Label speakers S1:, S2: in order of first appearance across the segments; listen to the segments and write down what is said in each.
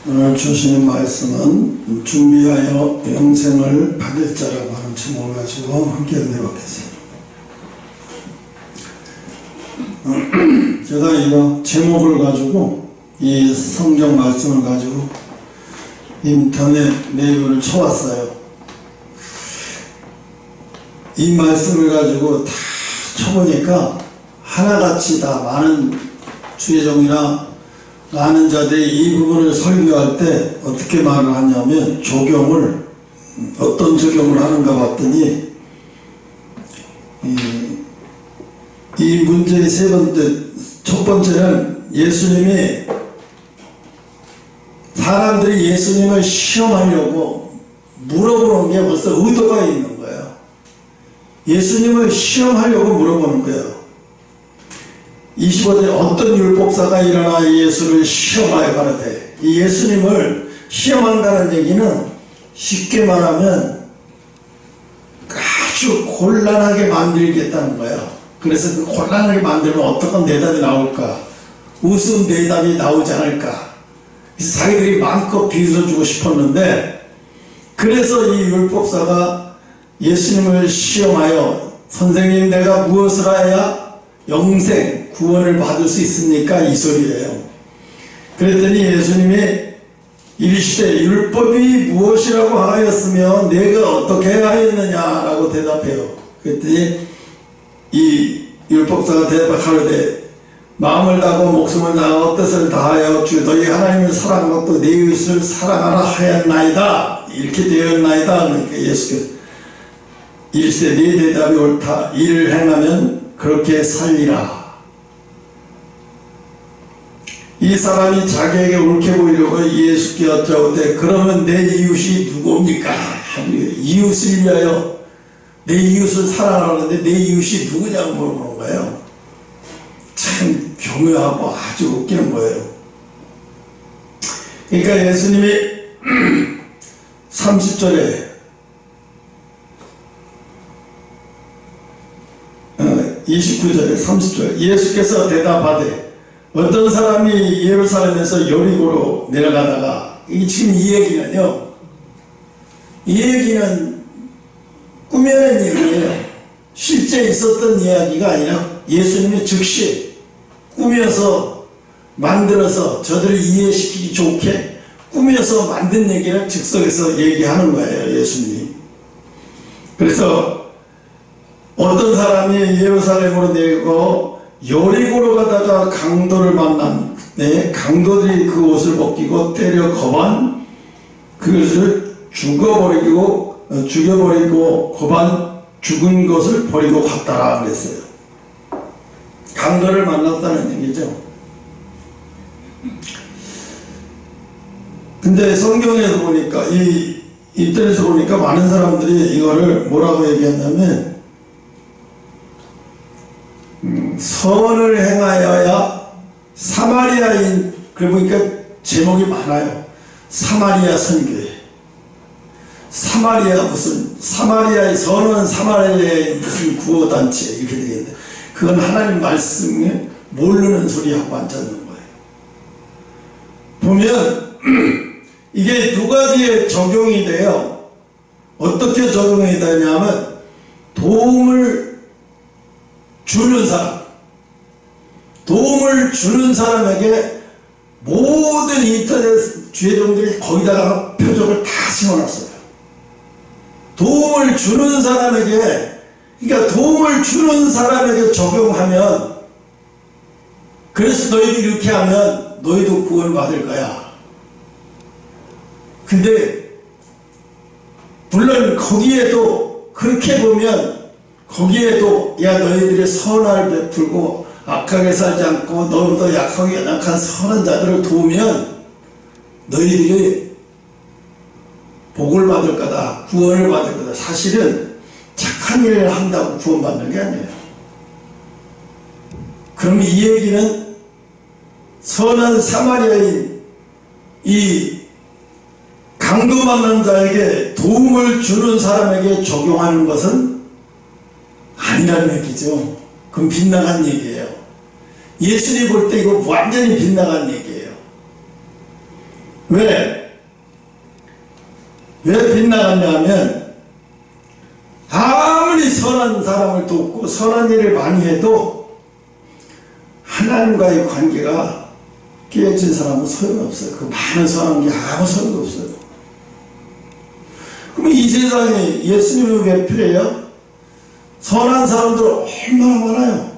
S1: 오늘 주시는 말씀은 준비하여 영생을 받을 자라고 하는 제목을 가지고 함께 은혜받겠습니다. 제가 이거 제목을 가지고 이 성경 말씀을 가지고 인터넷 네이버를 쳐왔어요. 이 말씀을 가지고 다 쳐보니까 하나같이 다 많은 주의종이나 많은 자들이 이 부분을 설교할 때 어떻게 말을 하냐면 어떤 적용을 하는가 봤더니 이 문제의 첫 번째는 예수님이 사람들이 예수님을 시험하려고 물어보는 게 벌써 의도가 있는 거예요. 예수님을 시험하려고 물어보는 거예요. 25절에 어떤 율법사가 일어나 예수를 시험하여 가라되, 이 예수님을 시험한다는 얘기는 쉽게 말하면 아주 곤란하게 만들겠다는 거예요. 그래서 그 곤란하게 만들면 어떤 대답이 나올까? 우스운 대답이 나오지 않을까? 그래서 자기들이 마음껏 비웃어주고 싶었는데, 그래서 이 율법사가 예수님을 시험하여 선생님 내가 무엇을 해야 영생 구원을 받을 수 있습니까? 이 소리예요. 그랬더니 예수님이 이르시되 율법이 무엇이라고 하였으며 내가 어떻게 하였느냐라고 대답해요. 그랬더니 이 율법사가 대답하되 마음을 다하고 목숨을 다하고 뜻을 다하여 주 너희 하나님을 사랑하고 내 이웃을 사랑하라 하였나이다. 이렇게 되었나이다. 그러니까 예수께서 이르시되 네 대답이 옳다. 이를 행하면 그렇게 살리라. 이 사람이 자기에게 옳게 보이려고 예수께 여쭤보되 그러면 내 이웃이 누굽니까? 이웃을 위하여 내 이웃을 사랑하는데 내 이웃이 누구냐고 물어보는 거예요. 참 교묘하고 아주 웃기는 거예요. 그러니까 예수님이 30절에 29절에 30절 예수께서 대답하되 어떤 사람이 예루살렘에서 여리고로 내려가다가, 이게 지금 이 얘기는요, 이 얘기는 꾸며낸 얘기예요. 실제 있었던 이야기가 아니라 예수님이 즉시 꾸며서 만들어서 저들을 이해시키기 좋게 꾸며서 만든 얘기를 즉석에서 얘기하는 거예요, 예수님이. 그래서 어떤 사람이 예루살렘으로 내리고 여리고로 가다가 강도를 만났는데 강도들이 그 옷을 벗기고 때려 거반 그것을 죽여버리고 거반 죽은 것을 버리고 갔다라 그랬어요. 강도를 만났다는 얘기죠. 근데 성경에서 보니까 인터넷에서 보니까 많은 사람들이 이거를 뭐라고 얘기했냐면 선을 행하여야 사마리아인, 그러니까 제목이 많아요. 사마리아 선교회, 사마리아의 선은 사마리아의 무슨 구호단체 이렇게 되겠는데, 그건 하나님 말씀에 모르는 소리하고 앉아있는 거예요. 보면 이게 두 가지에 적용이 돼요. 어떻게 적용이 되냐면 도움을 주는 사람에게 모든 인터넷 주의종들이 거기다가 표적을 다 심어놨어요. 도움을 주는 사람에게, 그러니까 도움을 주는 사람에게 적용하면, 그래서 너희도 이렇게 하면 너희도 구원을 받을 거야. 근데 물론 거기에도 그렇게 보면, 거기에도 야 너희들의 선을 베풀고 악하게 살지 않고 너보다 약하게 연약한 선한 자들을 도우면 너희들이 복을 받을 거다, 구원을 받을 거다. 사실은 착한 일을 한다고 구원받는 게 아니에요. 그럼 이 얘기는 선한 사마리아인 이 강도 만난 자에게 도움을 주는 사람에게 적용하는 것은 아니라는 얘기죠. 그건 빗나간 얘기예요. 예수님 볼 때 이거 완전히 빗나간 얘기예요. 왜 빗나갔냐 하면 아무리 선한 사람을 돕고 선한 일을 많이 해도 하나님과의 관계가 깨어진 사람은 소용없어요. 그 많은 선한 게 아무 소용도 없어요. 그럼 이 세상에 예수님이 왜 필요해요? 선한 사람들 얼마나 많아요.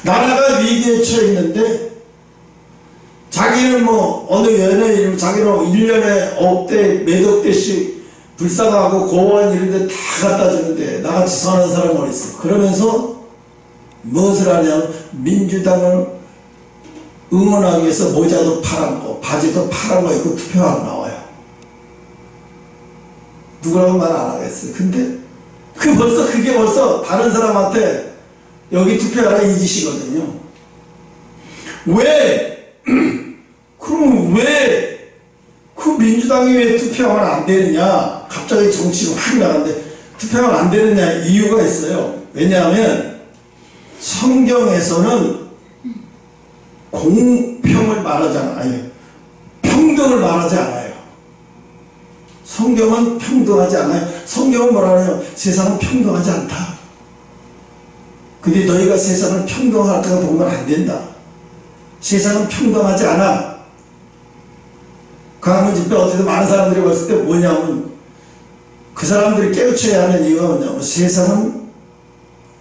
S1: 나라가 위기에 처해 있는데 자기는 뭐 어느 연예인 자기는 1년에 억대 몇억 대씩 불쌍하고 고아원 이런 데 다 갖다 주는데 나같이 선한 사람은 어디 있어. 그러면서 무엇을 하냐면 민주당을 응원하기 위해서 모자도 파란 거 바지도 파란 거 입고 투표하고 나와요. 누구라고 말 안 하겠어요. 근데 그게 벌써 다른 사람한테 여기 투표하라 이 짓이거든요. 그럼 왜 그 민주당이 왜 투표하면 안 되느냐? 갑자기 정치가 확 나가는데 투표하면 안 되느냐 이유가 있어요. 왜냐하면 성경에서는 공평을 말하지 않아요. 평등을 말하지 않아요. 성경은 평등하지 않아요. 성경은 뭐라 하냐면 세상은 평등하지 않다. 근데 너희가 세상을 평등하다고 보면 안 된다. 세상은 평등하지 않아. 강원 집회 어디서 많은 사람들이 봤을 때 뭐냐면 그 사람들이 깨우쳐야 하는 이유가 뭐냐면 세상은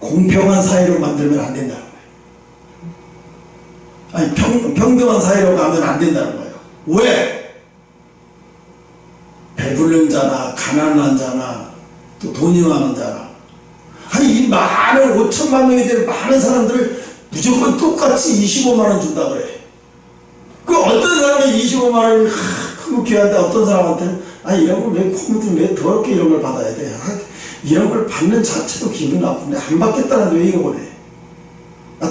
S1: 공평한 사회로 만들면 안 된다는 거예요. 아니 평등한 사회로 가면 안 된다는 거예요. 왜? 배불른 자나 가난한 자나 또 돈이 많은 자나 아니 이 많은 5천만 명이 되는 많은 사람들을 무조건 똑같이 25만원 준다 그래. 그 어떤 사람이 25만원이 크고 귀한데 어떤 사람한테는 아니 이런 걸 왜 코미디 왜 더럽게 이런 걸 받아야 돼. 이런 걸 받는 자체도 기분 나쁜데 안 받겠다는데 왜 이거 보내.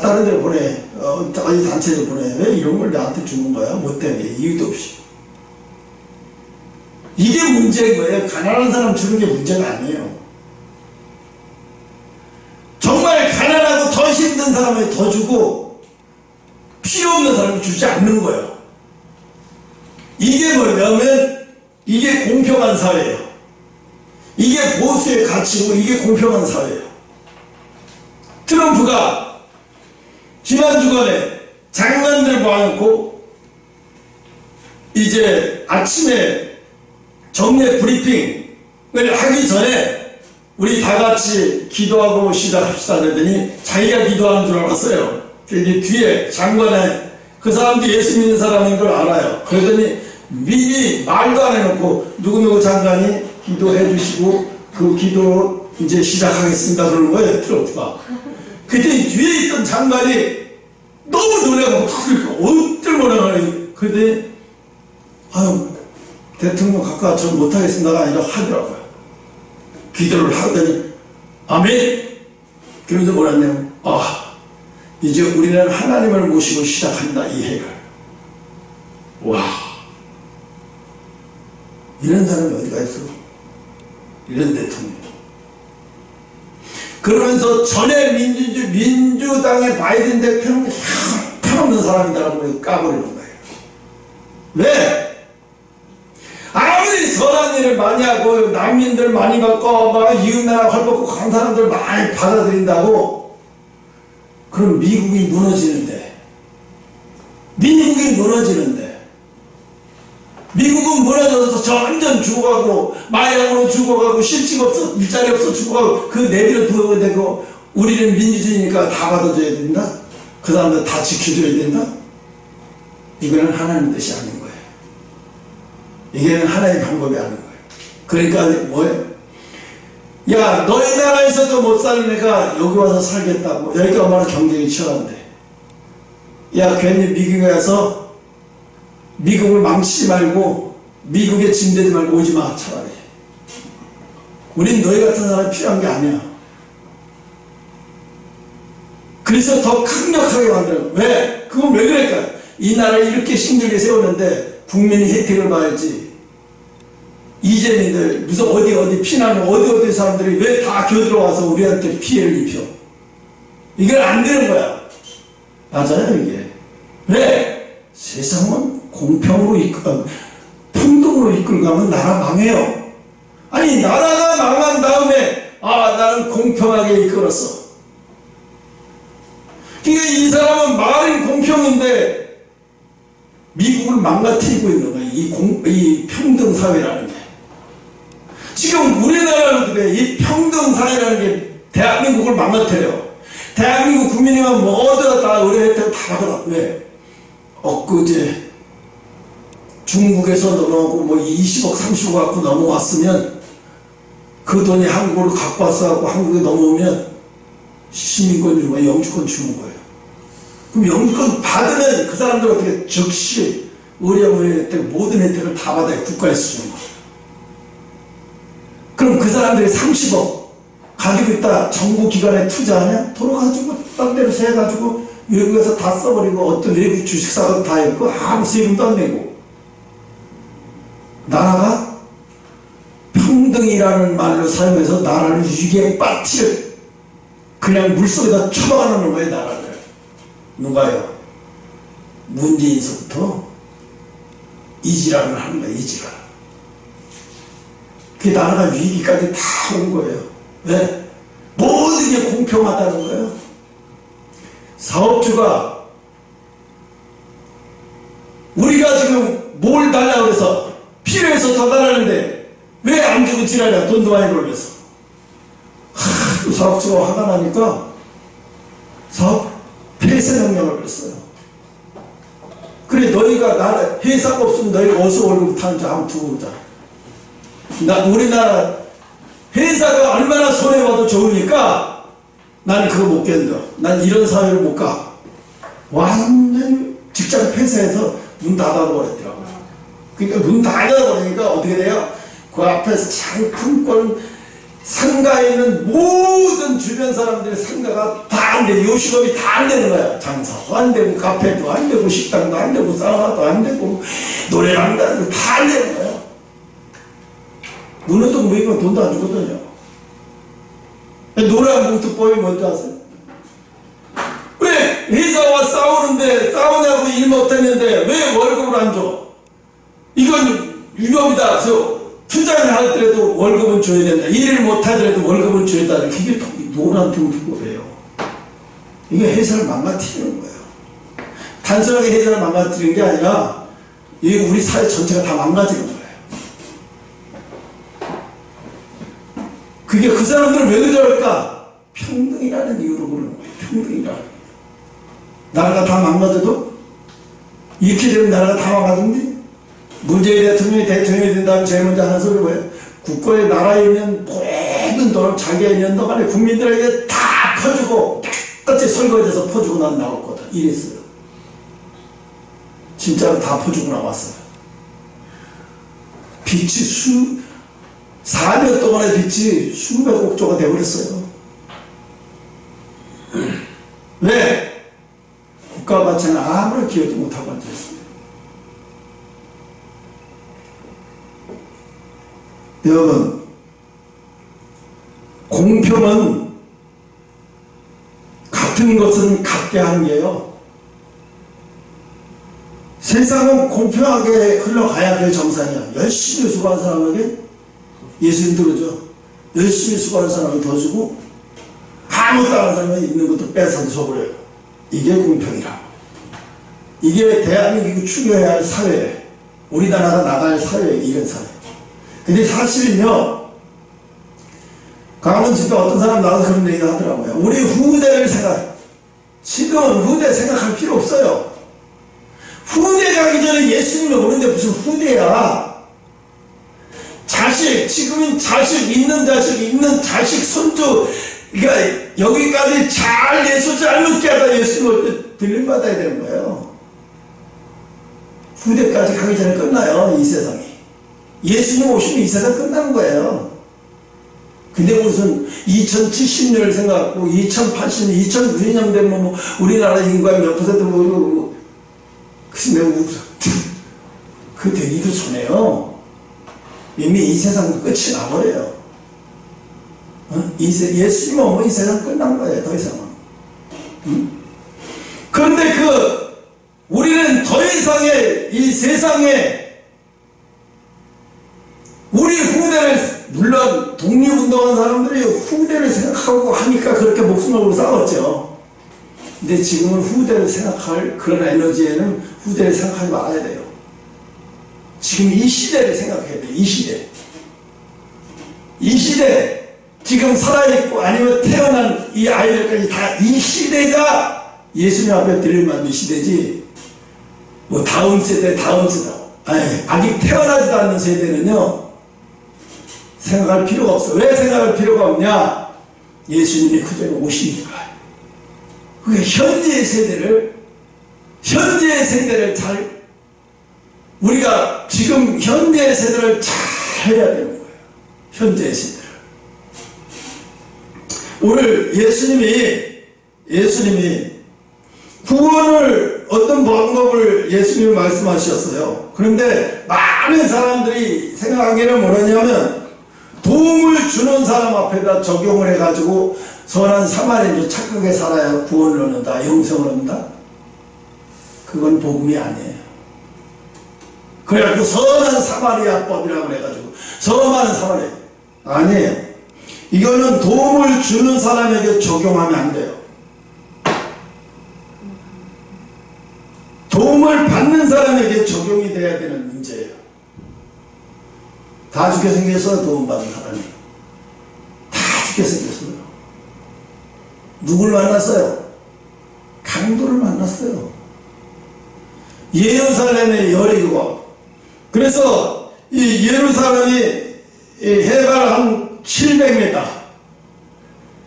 S1: 다른 데 보내. 이 단체도 보내. 왜 이런 걸 나한테 주는 거야. 뭐 때문에 이유도 없이. 이게 문제인 거예요. 가난한 사람 주는 게 문제가 아니에요. 정말 가난하고 더 힘든 사람에 더 주고 필요 없는 사람이 주지 않는 거예요. 이게 뭐냐면 이게 공평한 사회예요. 이게 보수의 가치고 이게 공평한 사회예요. 트럼프가 지난 주간에 장관들 모아놓고 이제 아침에 정례 브리핑을 하기 전에 우리 다 같이 기도하고 시작합시다 그랬더니 자기가 기도하는 줄 알았어요. 그런데 뒤에 장관에 그 사람도 예수 믿는 사람인 걸 알아요. 그러더니 미리 말도 안 해놓고 누구누구 장관이 기도해 주시고 그 기도 이제 시작하겠습니다 그러는 거예요. 트럼프가. 그때 뒤에 있던 장관이 너무 놀라고 어떨 모르는 그런데 아유 대통령 가까이 전 못하겠습니다가 아니라 하더라고요. 기도를 하더니 아멘. 그러면서 뭐랬냐면 이제 우리는 하나님을 모시고 시작합니다 이 해를. 와 이런 사람이 어디가 있어. 이런 대통령. 그러면서 전에 민주당의 바이든 대표는 형편없는 사람이다라고 까버리는 거예요. 왜? 아무리 선한 일을 많이 하고 난민들 많이 받고 막 이웃나라 헐벗고 간 사람들 많이 받아들인다고 그럼 미국이 무너지는데 미국은 무너져서 점점 죽어가고 마약으로 죽어가고 실직 없어 일자리 없어 죽어가고 그 내비를 두어야 되고 우리는 민주주의니까 다 받아줘야 된다? 그 사람들 다 지켜줘야 된다? 이거는 하나님 뜻이 아닌 거예요. 이게는 하나의 방법이 아닌 거예요. 그러니까 뭐예요? 야 너희 나라에서도 못 사는 애가 여기 와서 살겠다고. 여기가 얼마나 경쟁이 치열한데 야 괜히 미국에 가서 미국을 망치지 말고 미국에 짐대지 말고 오지마. 차라리 우린 너희 같은 사람이 필요한 게 아니야. 그래서 더 강력하게 만들어. 왜? 그건 왜 그럴까요? 이 나라를 이렇게 힘들게 세웠는데 국민이 혜택을 봐야지. 이재민들 무슨 어디 피난을 어디 사람들이 왜 다 겨들어와서 우리한테 피해를 입혀. 이건 안 되는 거야. 맞아요 이게. 왜? 세상은 공평으로 평등으로 이끌어가면 나라 망해요. 아니 나라가 망한 다음에 나는 공평하게 이끌었어. 그러니까 이 사람은 말은 공평인데 미국을 망가뜨리고 있는 거예요. 이 평등 사회라는 게. 지금 우리나라는 그래. 이 평등 사회라는 게 대한민국을 망가뜨려요. 대한민국 국민이면 뭐든 다 의뢰 혜택 다 받아. 왜? 엊그제 중국에서 넘어오고 20억 30억 갖고 넘어왔으면 그 돈이 한국으로 갖고 와서 한국에 넘어오면 시민권 주고 영주권 주는 거예요. 그럼 영주권 받으면 그 사람들 어떻게 즉시 의료 혜택 모든 혜택을 다 받아요. 국가에서 주는 거예요. 그럼 그 사람들이 30억 가지고 있다 정부 기관에 투자하냐? 돌아가지고 딴 데로 세가지고 외국에서 다 써버리고 어떤 외국 주식사도 다 있고 아무 세금도 안 내고. 나라가 평등이라는 말로 사용해서 나라를 위기에 빠뜨려 그냥 물속에다 처박아놓는 거예요. 나라를. 누가요? 문재인서부터 이지랄을 하는 거예요. 이지랄. 그 나라가 위기까지 다 온 거예요. 왜? 모든 게 공평하다는 거예요. 사업주가 우리가 지금 뭘 달라고 해서 필요해서 더 달라는데 왜 안 주고 지랄이야? 돈도 많이 벌면서. 사업주가 화가 나니까 사업 폐쇄 명령을 그랬어요. 그래 너희가 나라 회사가 없으면 너희가 어디서 월급 타는지 한번 두고 보자. 우리나라 회사가 얼마나 손해봐도 좋으니까 나는 그거 못 견뎌. 난 이런 사회를 못 가. 완전히 직장 폐쇄해서 문 닫아버렸더라고요. 그러니까 문 닫아버리니까 어떻게 돼요? 그 앞에서 상품권 상가에 있는 모든 주변 사람들의 상가가 다 안 돼. 요식업이 다 안 되는 거야. 장사도 안 되고 카페도 안 되고 식당도 안 되고 사우나도 안 되고 노래방도 안 되고 다 안 되는 거야. 눈에도 모이면 돈도 안 주거든요. 노래한 봉투법이 뭔지 아세요? 왜 회사와 싸우는데 싸우냐고 일 못했는데 왜 월급을 안 줘? 이건 위법이다. 그래서 투자를 하더라도 월급은 줘야 된다. 일을 못하더라도 월급은 줘야 된다. 그게 노란 봉투법이에요. 이게 회사를 망가뜨리는 거예요. 단순하게 회사를 망가뜨리는 게 아니라 이게 우리 사회 전체가 다 망가지는 거예요. 그게 그 사람들은 왜 그럴까? 평등이라는 이유로 그러는 거예요. 평등이라는 이유. 나라가 다 망가져도 이렇게 되면 나라가 다 망가진지 문재인 대통령이 된 다음에 제일 먼저 하는 소리가 뭐예요? 국가의 나라에 있는 모든 돈을 자기가 있는 동안에 국민들에게 다 퍼주고 깨끗이 설거지해서 퍼주고 난 나올 거다. 이랬어요. 진짜로 다 퍼주고 나왔어요. 빚이 4년 동안의 빚이 수백억 조가 되어버렸어요. 왜? 국가 가치는 아무런 기여도 못하고 앉아있습니다. 여러분, 공평은 같은 것은 같게 하는 게요. 세상은 공평하게 흘러가야 그게 정상이야. 열심히 수고하는 사람에게 예수님 그러죠. 열심히 수고하는 사람은 더 주고 아무것도 안 하는 사람은 있는 것도 뺏어 줘버려요. 이게 공평이라. 이게 대한민국이 추구해야 할 사회, 우리나라가 나갈 사회, 이런 사회. 근데 사실은요, 강원 집에 어떤 사람 나와서 그런 얘기 하더라고요. 우리 후대를 지금은 후대 생각할 필요 없어요. 후대 가기 전에 예수님을 모르는데 무슨 후대야. 자식, 지금은 자식, 있는 자식, 손주, 그러니까 여기까지 잘 예수 잘 묻게 하다 예수님을 들림받아야 되는 거예요. 후대까지 가기 전에 끝나요, 이 세상이. 예수님 오시면 이 세상 끝나는 거예요. 근데 무슨 2070년을 생각하고 2080년, 2090년 되면 뭐 우리나라 인구의 몇 퍼센트 그래서 내가 그 되기도 전에요. 이미 이 세상 끝이 나버려요. 예수님 오면 이 세상 끝난 거예요. 더 이상은. 그런데 우리는 더 이상 이 세상에 우리 후대를, 물론 독립운동한 사람들이 후대를 생각하고 하니까 그렇게 목숨 걸고 싸웠죠. 근데 지금은 후대를 생각할 그런 에너지에는 후대를 생각하지 말아야 돼요. 지금 이 시대를 생각해야 돼요. 이 시대. 이 시대, 지금 살아있고 아니면 태어난 이 아이들까지 다 이 시대가 예수님 앞에 드릴 만한 시대지, 뭐 다음 세대, 아직 태어나지도 않는 세대는요, 생각할 필요가 없어. 왜 생각할 필요가 없냐? 예수님이 그대로 오시니까. 그게 현재의 세대를 잘, 우리가 지금 현재의 세대를 잘 해야 되는 거예요. 현재의 세대를. 오늘 예수님이 구원을 어떤 방법을 예수님이 말씀하셨어요. 그런데 많은 사람들이 생각하기는 뭐냐면 도움을 주는 사람 앞에다 적용을 해가지고 선한 사마리아인도 착하게 살아야 구원을 얻는다, 영생을 얻는다. 그건 복음이 아니에요. 그래갖고 선한 사마리아법이라고 해가지고 선한 사마리아 아니에요. 이거는 도움을 주는 사람에게 적용하면 안 돼요. 도움을 받는 사람에게 적용이 돼야 되는 문제예요. 다 죽게 생겼어요. 도움받은 사람이 다 죽게 생겼어요. 누굴 만났어요? 강도를 만났어요. 예루살렘의 여리고. 그래서 이 예루살렘이 해발 한 700m,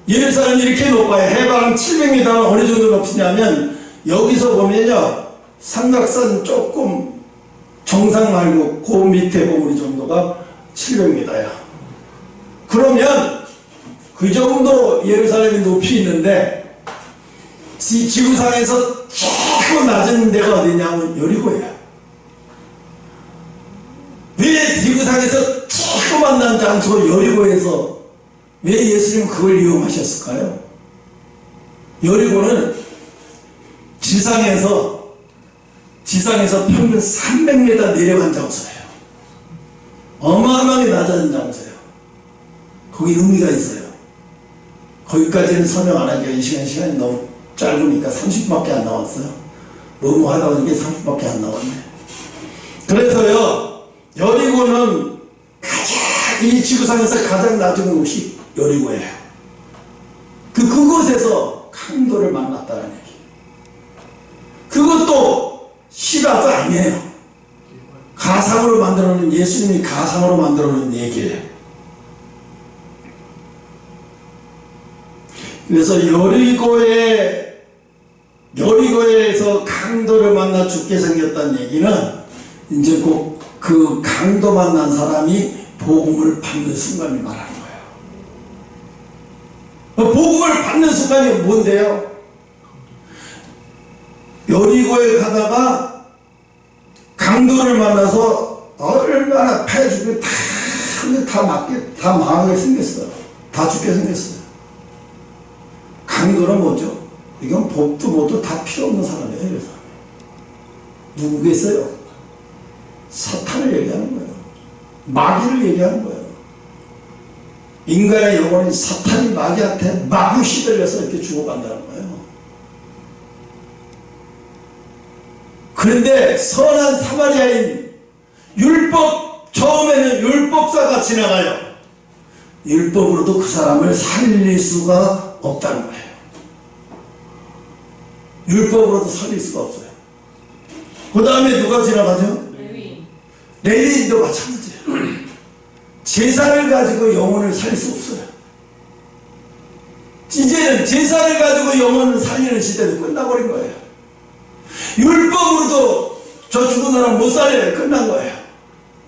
S1: 예루살렘이 이렇게 높아요. 해발 한 700m는 어느 정도 높으냐면 여기서 보면요, 삼각산 조금 정상 말고 그 밑에 봉우리 정도가 700m야. 그러면 그 정도 예루살렘이 높이 있는데 지구상에서 조금 낮은 데가 어디냐면 여리고예요. 왜 지구상에서 조그만 난 장소 여리고에서 왜 예수님은 그걸 이용하셨을까요? 여리고는 지상에서 평균 300m 내려간 장소예요. 어마어마하게 낮은 장소예요. 거기 의미가 있어요. 거기까지는 설명 안 하기가 이 시간이 너무 짧으니까 30분밖에 안 나왔어요. 너무 하다 보니까 30분밖에 안 나왔네. 그래서요, 여리고는 이 지구상에서 가장 낮은 곳이 여리고예요. 그곳에서 강도를 만났다는 얘기. 그것도 실화도 아니에요. 가상으로 만들어놓은, 예수님이 가상으로 만들어놓은 얘기예요. 그래서 여리고에서 강도를 만나 죽게 생겼다는 얘기는 이제 꼭 그 강도 만난 사람이 복음을 받는 순간을 말하는 거예요. 복음을 받는 순간이 뭔데요? 여리고에 가다가 강도를 만나서 얼마나 패주고 다 망하게 생겼어요. 다 죽게 생겼어요. 강도는 뭐죠? 이건 법도 뭐도 다 필요 없는 사람이에요. 그래서 누구겠어요? 사탄을 얘기하는 거예요. 마귀를 얘기하는 거예요. 인간의 영혼이 사탄이 마귀한테 마구 시들려서 이렇게 죽어간다는 거예요. 그런데 선한 사마리아인 처음에는 율법사가 지나가요. 율법으로도 그 사람을 살릴 수가 없다는 거예요. 율법으로도 살릴 수가 없어요. 그 다음에 누가 지나가죠? 레위인도 마찬가지예요. 제사를 가지고 영혼을 살릴 수 없어요. 이제는 제사를 가지고 영혼을 살리는 시대도 끝나버린 거예요. 율법으로도 저 죽은 사람 못 살려요. 끝난 거예요.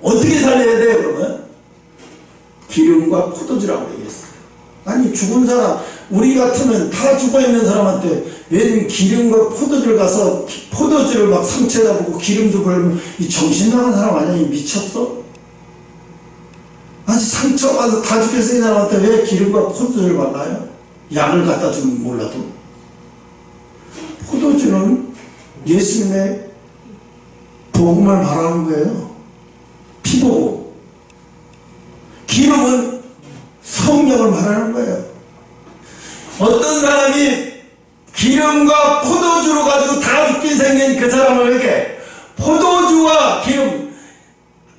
S1: 어떻게 살려야 돼요? 그러면 기름과 포도주라고 얘기했어요. 아니 죽은 사람, 우리 같으면 다 죽어있는 사람한테 왜 기름과 포도주를 가서 포도주를 막 상처에다 보고 기름도 부으면 이 정신 나간 사람 아니야? 미쳤어? 아니 상처가서 다 죽겠어요. 이 사람한테 왜 기름과 포도주를 발라요? 약을 갖다 주면 몰라도. 포도주는 예수님의 복음을 말하는 거예요. 피복음. 기름은 성령을 말하는 거예요. 어떤 사람이 기름과 포도주로 가지고 다 죽게 생긴 그 사람을 이렇게 포도주와 기름,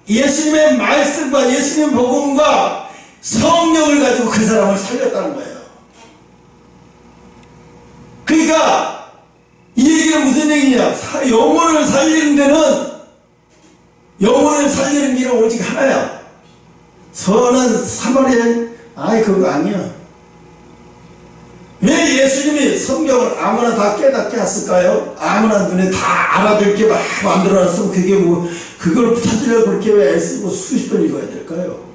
S1: 예수님의 말씀과 예수님의 복음과 성령을 가지고 그 사람을 살렸다는 거예요. 그러니까 이 얘기는 무슨 얘기냐? 영혼을 살리는 데는, 영혼을 살리는 길은 오직 하나야. 선한 사마리아인, 아이 그거 아니야. 왜 예수님이 성경을 아무나 다 깨닫게 했을까요? 아무나 눈에 다 알아듣게 막 만들어놨으면 그게 뭐, 그걸 찾으려고 그렇게 왜 애쓰고 수십 번 읽어야 될까요?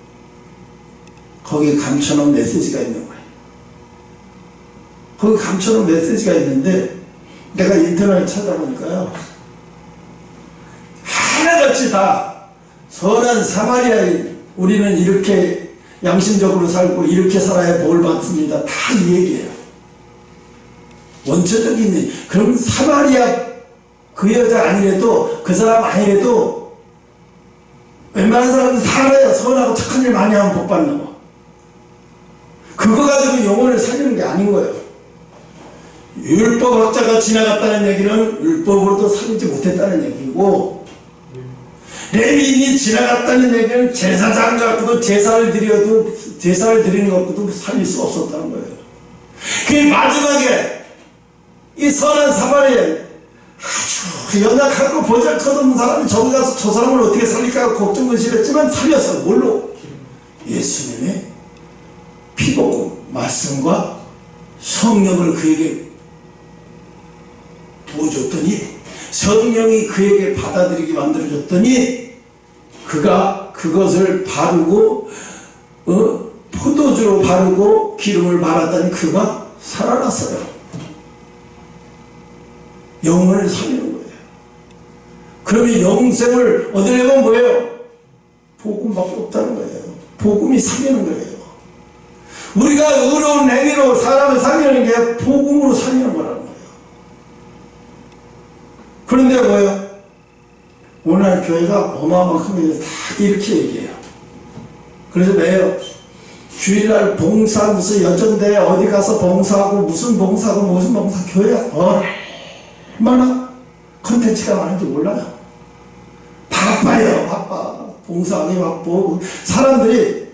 S1: 거기에 감춰놓은 메시지가 있는 거예요. 거기 감춰놓은 메시지가 있는데, 내가 인터넷을 찾아보니까요, 하나같이 다 선한 사마리아인, 우리는 이렇게 양심적으로 살고 이렇게 살아야 복을 받습니다. 다 이 얘기예요. 원초적인, 그럼 사마리아 그 여자 아니래도, 그 사람 아니래도 웬만한 사람들 다 알아요. 선하고 착한 일 많이 하면 복 받는 거. 그거 가지고 영혼을 살리는 게 아닌 거예요. 율법학자가 지나갔다는 얘기는 율법으로도 살리지 못했다는 얘기고, 레위인이 지나갔다는 얘기는 제사장 갖고도 제사를 드리는 것도 살릴 수 없었다는 거예요. 그 마지막에 이 선한 사마리아, 아주 연약하고 보잘것없는 사람이 저기 가서 저 사람을 어떻게 살릴까 걱정근심했지만 살렸어. 뭘로? 예수님의 피복음 말씀과 성령을 그에게 부어줬더니, 성령이 그에게 받아들이게 만들어줬더니, 그가 그것을 바르고 포도주로 바르고 기름을 발랐더니 그가 살아났어요. 영혼을 살리는 거예요. 그러면 영생을 얻으려면 뭐예요? 복음밖에 없다는 거예요. 복음이 살리는 거예요. 우리가 의로운 행위로 사람을 살리는 게 복음으로 살리는 거라는 거예요. 그런데 뭐예요? 오늘날 교회가 어마어마하게 다 이렇게 얘기해요. 그래서 매요 주일날 봉사 무슨 여전대 어디 가서 봉사하고 무슨 봉사하고 무슨 봉사, 교회가 얼마나 컨텐츠가 많은지 몰라요. 바빠요. 바빠. 봉사하기 바쁘고, 사람들이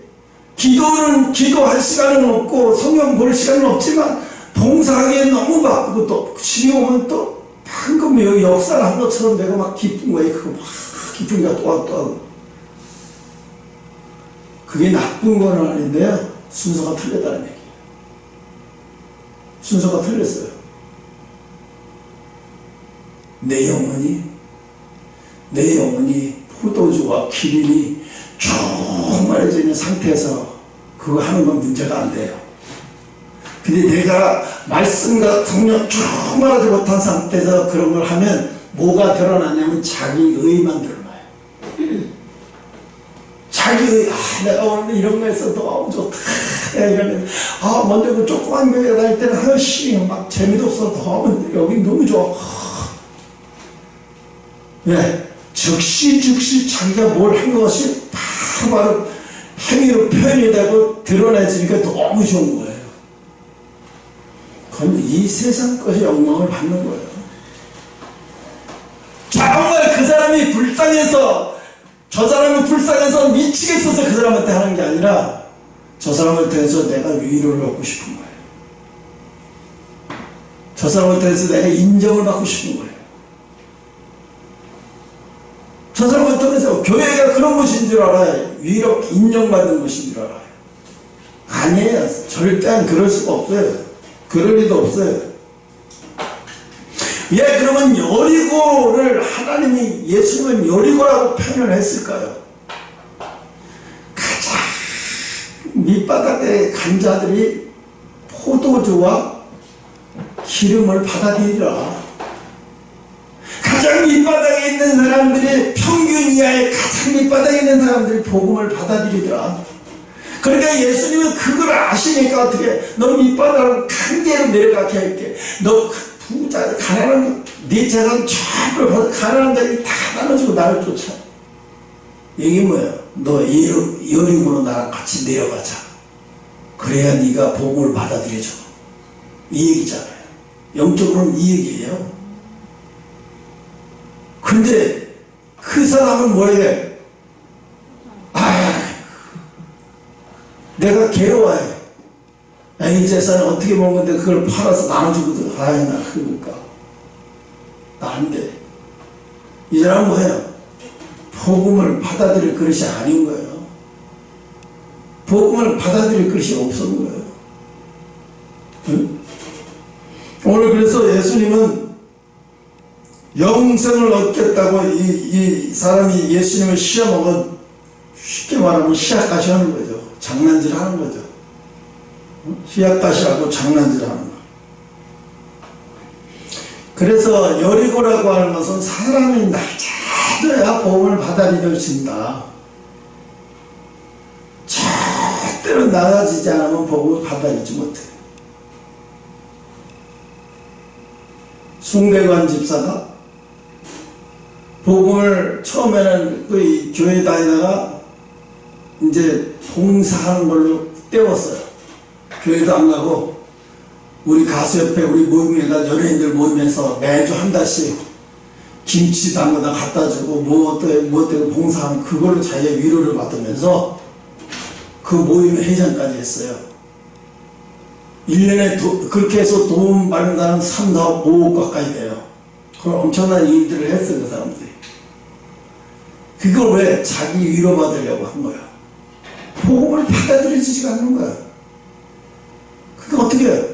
S1: 기도할 시간은 없고 성경 볼 시간은 없지만 봉사하기엔 너무 바쁘고, 또 집에 오면 또 방금 역사를 한 것처럼 내가 막 기쁜 거예요. 그거 막 기쁘니까 또 하고. 그게 나쁜 건 아닌데요, 순서가 틀렸다는 얘기예요. 순서가 틀렸어요. 내 영혼이 포도주와 기름이 충만해져 있는 상태에서 그거 하는 건 문제가 안 돼요. 근데 내가 말씀과 성령 충만하지 못한 상태에서 그런 걸 하면 뭐가 드러나냐면 자기 의만 드러나요. 자기 의, 내가 오늘 이런 거 해서 너무 좋다. 이러면, 먼저 그 조그만 교회 다닐 때는 막 재미도 없어. 너무, 여기 너무 좋아. 왜? 즉시 자기가 뭘 한 것이 바로 행위로 표현이 되고 드러내지니까 너무 좋은 거예요. 그럼 이 세상 것의 영광을 받는 거예요. 정말 그 사람이 불쌍해서, 저 사람이 불쌍해서 미치겠어서 그 사람한테 하는 게 아니라, 저 사람을 통해서 내가 위로를 얻고 싶은 거예요. 저 사람을 통해서 내가 인정을 받고 싶은 거예요. 저 사람을 통해서 교회가 그런 것인 줄 알아요. 위로 인정받는 것인 줄 알아요. 아니에요. 절대 그럴 수가 없어요. 그럴 리도 없어요. 예, 그러면 여리고를 하나님이, 예수님은 여리고라고 표현을 했을까요? 가장 밑바닥에 간 자들이 포도주와 기름을 받아들이라. 가장 밑바닥에 있는 사람들이, 평균 이하의 가장 밑바닥에 있는 사람들이 복음을 받아들이더라. 그러니까 예수님은 그걸 아시니까 어떻게, 너 밑바닥을 강제로 내려가게 할게. 너 부자, 가난한 네 재산 전부 가난한 자에게 다 나눠주고 나를 쫓아. 이게 뭐야? 너 여리고로 나랑 같이 내려가자. 그래야 네가 복음을 받아들여줘. 이 얘기잖아요. 영적으로는 이 얘기예요. 근데 그 사람은 뭐래? 내가 괴로워해. 이 재산을 어떻게 먹는데 그걸 팔아서 나눠주거든. 나 그러니까 나 안 돼. 이 사람은 뭐예요? 복음을 받아들일 그릇이 아닌 거예요. 복음을 받아들일 그릇이 없었는 거예요. 응? 오늘 그래서 예수님은 영생을 얻겠다고 이 사람이 예수님을 시험하고, 쉽게 말하면 시약가시 하는 거죠. 장난질 하는 거죠. 시약가시하고 장난질 하는 거. 그래서 여리고라고 하는 것은 사람이 낮아져야 복음을 받아들여진다. 절대로 낮아지지 않으면 복음을 받아들이지 못해. 숭배관 집사가 복음을 처음에는 그 교회 다니다가 이제 봉사하는 걸로 때웠어요. 교회도 안 가고 우리 가수 옆에 우리 모임에다 연예인들 모이면서 매주 한 달씩 김치 담그다 갖다 주고 뭐 어때고 봉사하는 그걸로 자기가 위로를 받으면서 그 모임 회장까지 했어요. 1년에 그렇게 해서 돈 받는 사람 3, 4, 5억 가까이 돼요. 그런 엄청난 일들을 했어요. 그 사람들이. 그걸 왜? 자기 위로받으려고 한 거야. 복음을 받아들여지지가 않는 거야. 그게 어떻게 해요?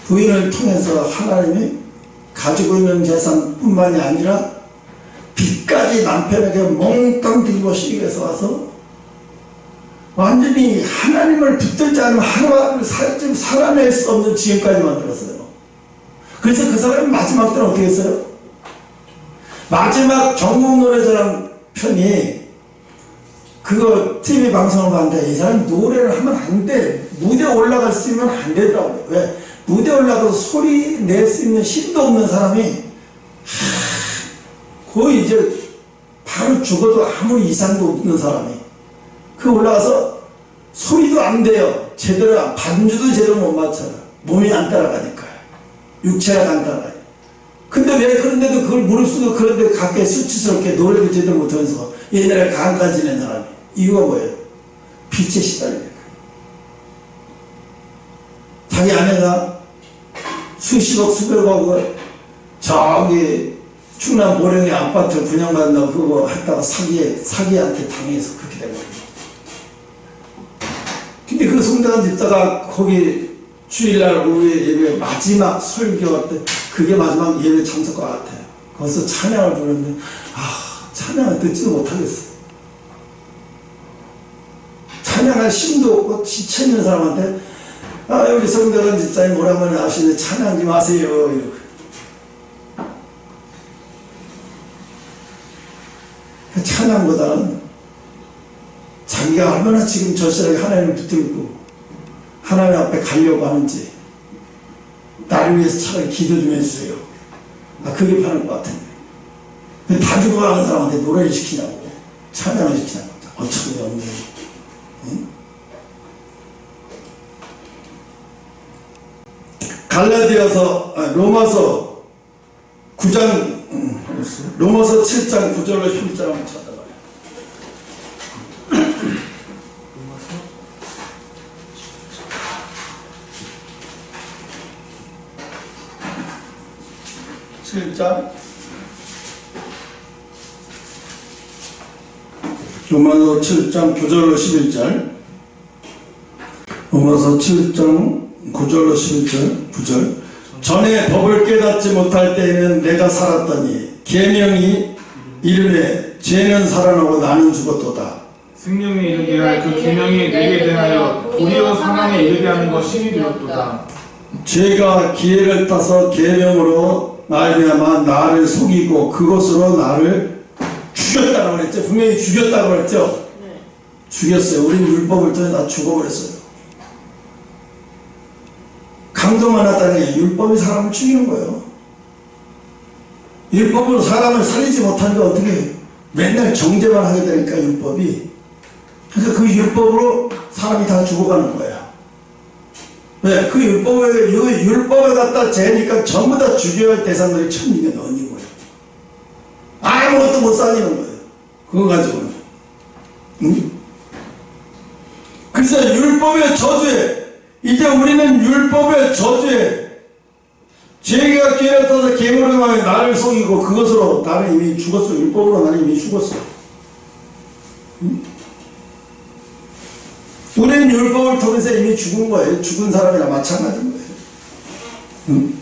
S1: 부인을 통해서 하나님이 가지고 있는 재산뿐만이 아니라 빚까지 남편에게 몽땅 뒤집어 씌우기 위해서 와서 완전히 하나님을 붙들지 않으면 하루하루 살아낼 수 없는 지경까지 만들었어요. 그래서 그 사람이 마지막 때는 어떻게 했어요? 마지막 전국노래자랑 편이 그거 TV 방송을 봤는데 이 사람이 노래를 하면 안 돼. 무대에 올라갈 수 있으면 안 되더라고요. 왜? 무대에 올라가서 소리 낼 수 있는 힘도 없는 사람이 거의 이제 바로 죽어도 아무 이상도 없는 사람이 그 올라가서 소리도 안 돼요. 제대로 반주도 제대로 못 맞춰요. 몸이 안 따라가니까요. 육체가 안 따라가요. 근데 왜 그런데도 그걸 무릅쓰고 그런데 가까이 수치스럽게 노래도 제대로 못하면서 옛날에 강간 지낸 사람이 이유가 뭐예요? 빛에 시달리니까. 자기 아내가 수십억 수백억 저기 충남 보령의 아파트 분양받는다고 그거 했다가 사기한테 당해서 그렇게 된 거예요. 근데 그 송대관 집사가 거기 주일날 오후에 예배 마지막 설교 때 그게 마지막 예배 참석과 같아요. 거기서 찬양을 부르는데 찬양을 듣지도 못하겠어요. 찬양할 힘도 없고 지쳐있는 사람한테 우리 송대관 집사님 오랜만에 하시는데 찬양 좀 하세요. 이러고. 그 찬양보다는 자기가 얼마나 지금 절실하게 하나님을 붙들고 하나님 앞에 가려고 하는지 나를 위해서 차라리 기도 좀 해주세요. 그게 편할 것 같은데. 근데 다 죽어가는 사람한테 노래를 시키냐고 찬양을 시키냐고 어처구니 없네. 응? 로마서 9장 로마서 7장 9절로 11절 한번 찾아봐요. 로마서 7장 9절로 11절 로마서 7장 9절로 11절 9절 전에 법을 깨닫지 못할 때에는 내가 살았더니 계명이 이르되 죄는 살아나고 나는 죽었도다.
S2: 생명에 이르게 할 그 계명이 내게 대하여 도리어 사망에 이르게 하는 것이 되었도다.
S1: 죄가 기회를 따서 계명으로 말미암아 나를 속이고 그것으로 나를 죽였다고 그랬죠. 분명히 죽였다고 그랬죠. 네. 죽였어요. 우리 율법을 통해 다 죽어버렸어요. 강도 많았다니 율법이 사람을 죽이는 거예요. 율법으로 사람을 살리지 못하니까 어떻게 해요? 맨날 정죄만 하게 되니까 율법이. 그러니까 그 율법으로 사람이 다 죽어가는 거야. 왜? 그 율법에 갖다 재니까 전부 다 죽여야 할 대상들이 천민이 넣는 거예요. 아무것도 못 살리는 거예요. 그거 가지고는. 응? 그래서 율법의 저주에, 이제 우리는 율법의 저주에, 죄가 기회를 타서 계물음하여 나를 속이고 그것으로 나는 이미 죽었어. 율법으로 나는 이미 죽었어. 응? 우리는 율법을 통해서 이미 죽은 거예요. 죽은 사람이나 마찬가지인 거예요. 응?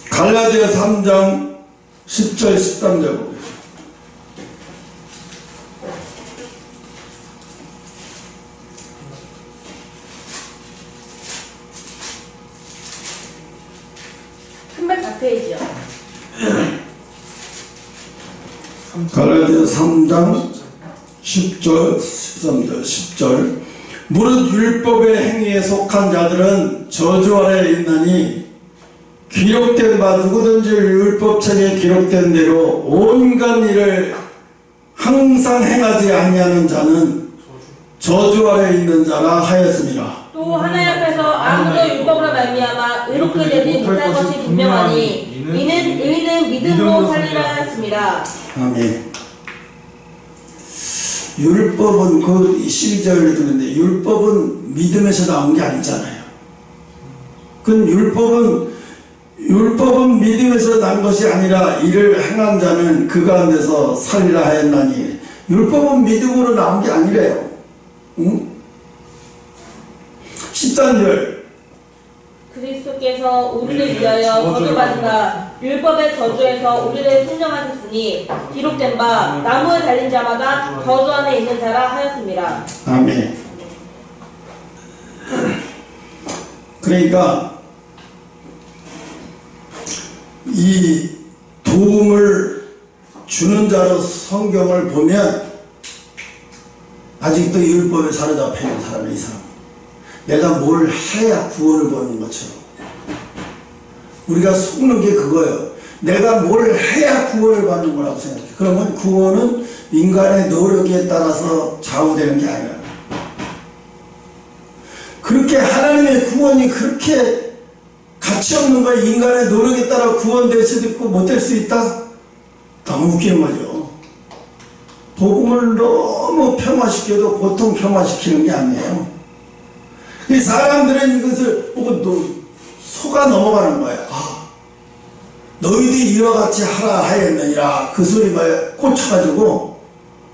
S1: 갈라디아 3장 10절 13절 보세요.
S3: 한발 4페이지요.
S1: 갈라디아 3장 10절 13절 10절 무릇 율법의 행위에 속한 자들은 저주 아래에 있나니 기록된 바 누구든지 율법책에 기록된 대로 온갖 일을 항상 행하지 아니하는 자는 저주 아래에 있는 자라 하였습니다.
S3: 또 하나님 앞에서 아무도 율법으로 말미암아 의롭게 되지 못할 것이 분명하니 이는 의인은 믿음으로 살리라 하였습니다.
S1: 아멘. 율법은 그 12절에 듣는데 율법은 믿음에서 나온 게 아니잖아요. 그 율법은 믿음에서 난 것이 아니라 이를 행한 자는 그 가운데서 살리라 하였나니 율법은 믿음으로 나온 게 아니래요. 응? 13절
S3: 그리스도께서 우리를 위하여 저주받으사 율법의 저주에서 우리를 생정하셨으니 기록된 바 나무에 달린 자마다 저주 안에 있는 자라 하였습니다.
S1: 아멘. 그러니까 이 도움을 주는 자로 성경을 보면 아직도 율법에 사로잡혀 있는 사람이 이 사람. 내가 뭘 해야 구원을 받는 것처럼. 우리가 속는 게 그거예요. 내가 뭘 해야 구원을 받는 거라고 생각해. 그러면 구원은 인간의 노력에 따라서 좌우되는 게 아니라. 그렇게 하나님의 구원이 그렇게 가치 없는 거야. 인간의 노력에 따라 구원될 수도 있고 못 될 수 있다? 너무 웃기는 거죠. 복음을 너무 평화시켜도 고통 평화시키는 게 아니에요. 이 사람들은 이것을 보고 속아 넘어가는 거예요. 아, 너희들이 이와 같이 하라 하였느니라. 그 소리에 꽂혀가지고,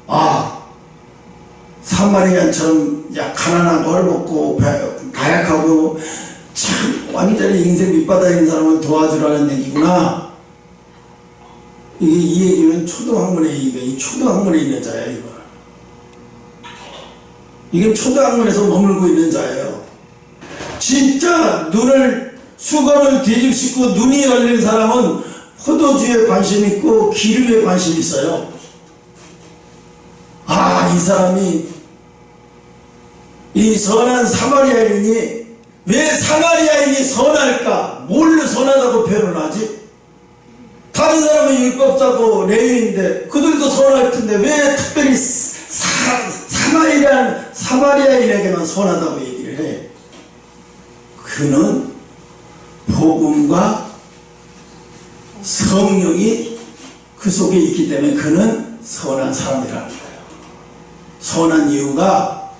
S1: 아, 사마리아처럼 가난한 걸 먹고 가약하고 참 완전히 인생 밑바닥에 있는 사람을 도와주라는 얘기구나. 이 얘기는 이 초등학문에 있는 자야, 이거. 이게 초등학문에서 머물고 있는 자예요. 진짜 수건을 뒤집고 눈이 열린 사람은 포도주에 관심 있고 기름에 관심 있어요. 아, 이 사람이 이 선한 사마리아인이 왜 사마리아인이 선할까? 뭘로 선하다고 표현을 하지? 다른 사람은 율법자고 레위인데 그들도 선할 텐데 왜 특별히 사마리아인에게만 선하다고 얘기를 해? 그는 복음과 성령이 그 속에 있기 때문에 그는 선한 사람이라는 거예요. 선한 이유가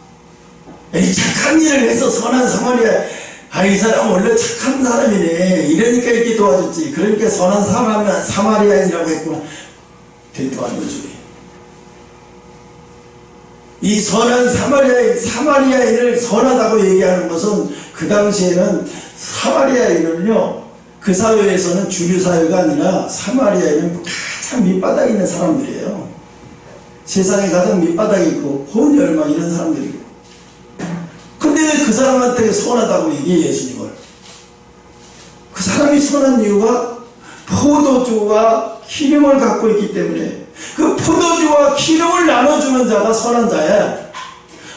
S1: 이 착한 일을 해서 선한 사마리아, 이 사람 원래 착한 사람이네 이러니까 이렇게 도와줬지. 그러니까 선한 사마리아인이라고 했구나. 대도한 거지. 이 선한 사마리아인을 선하다고 얘기하는 것은 그 당시에는 사마리아인은요, 그 사회에서는 주류 사회가 아니라 사마리아인은 가장 밑바닥에 있는 사람들이에요. 세상에 가장 밑바닥에 있고 혼혈 이런 사람들이고. 근데 왜 그 사람한테 선하다고 얘기해? 예수님을. 그 사람이 선한 이유가 포도주와 기름을 갖고 있기 때문에. 그 포도주와 기름을 나눠주는 자가 선한 자야.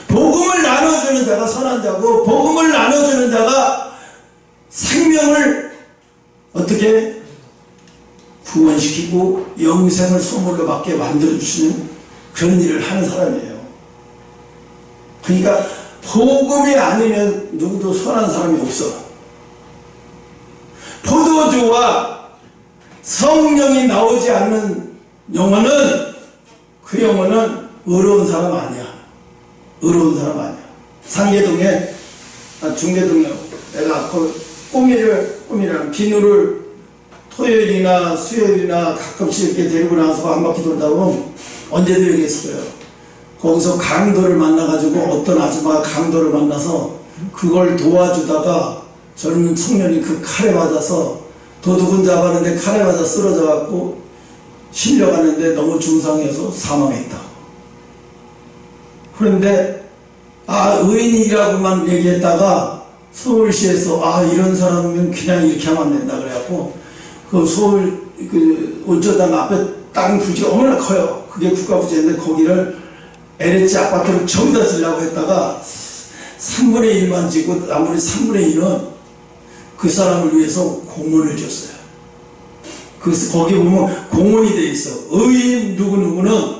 S1: 복음을 나눠주는 자가 선한 자고, 복음을 나눠주는 자가 생명을 어떻게 구원시키고 영생을 선물로 받게 만들어주시는 그런 일을 하는 사람이에요. 그러니까 복음이 아니면 누구도 선한 사람이 없어. 포도주와 성령이 나오지 않는 영혼은, 그 영혼은 의로운 사람 아니야. 의로운 사람 아니야. 상계동에, 중계동에 내가 꿈이라는 비누를 토요일이나 수요일이나 가끔씩 이렇게 데리고 나서 한 바퀴 돌다 보면 언제도 얘기했어요. 거기서 강도를 만나가지고 어떤 아줌마가 강도를 만나서 그걸 도와주다가 젊은 청년이 그 칼에 맞아서 도둑은 잡았는데 칼에 맞아 쓰러져 갖고 실려가는데 너무 중상해서 사망했다. 그런데 의인이라고만 얘기했다가 서울시에서 이런 사람은 그냥 이렇게 하면 안 된다 그래갖고 그 서울 그 온천당 앞에 땅 부지가 얼마나 커요. 그게 국가부지인데 거기를 LH 아파트를 저기다 지려고 했다가 3분의 1만 지고 나머지 3분의 1은 그 사람을 위해서 공원을 줬어요. 거기 보면 공원이 돼 있어. 의인 누구누구는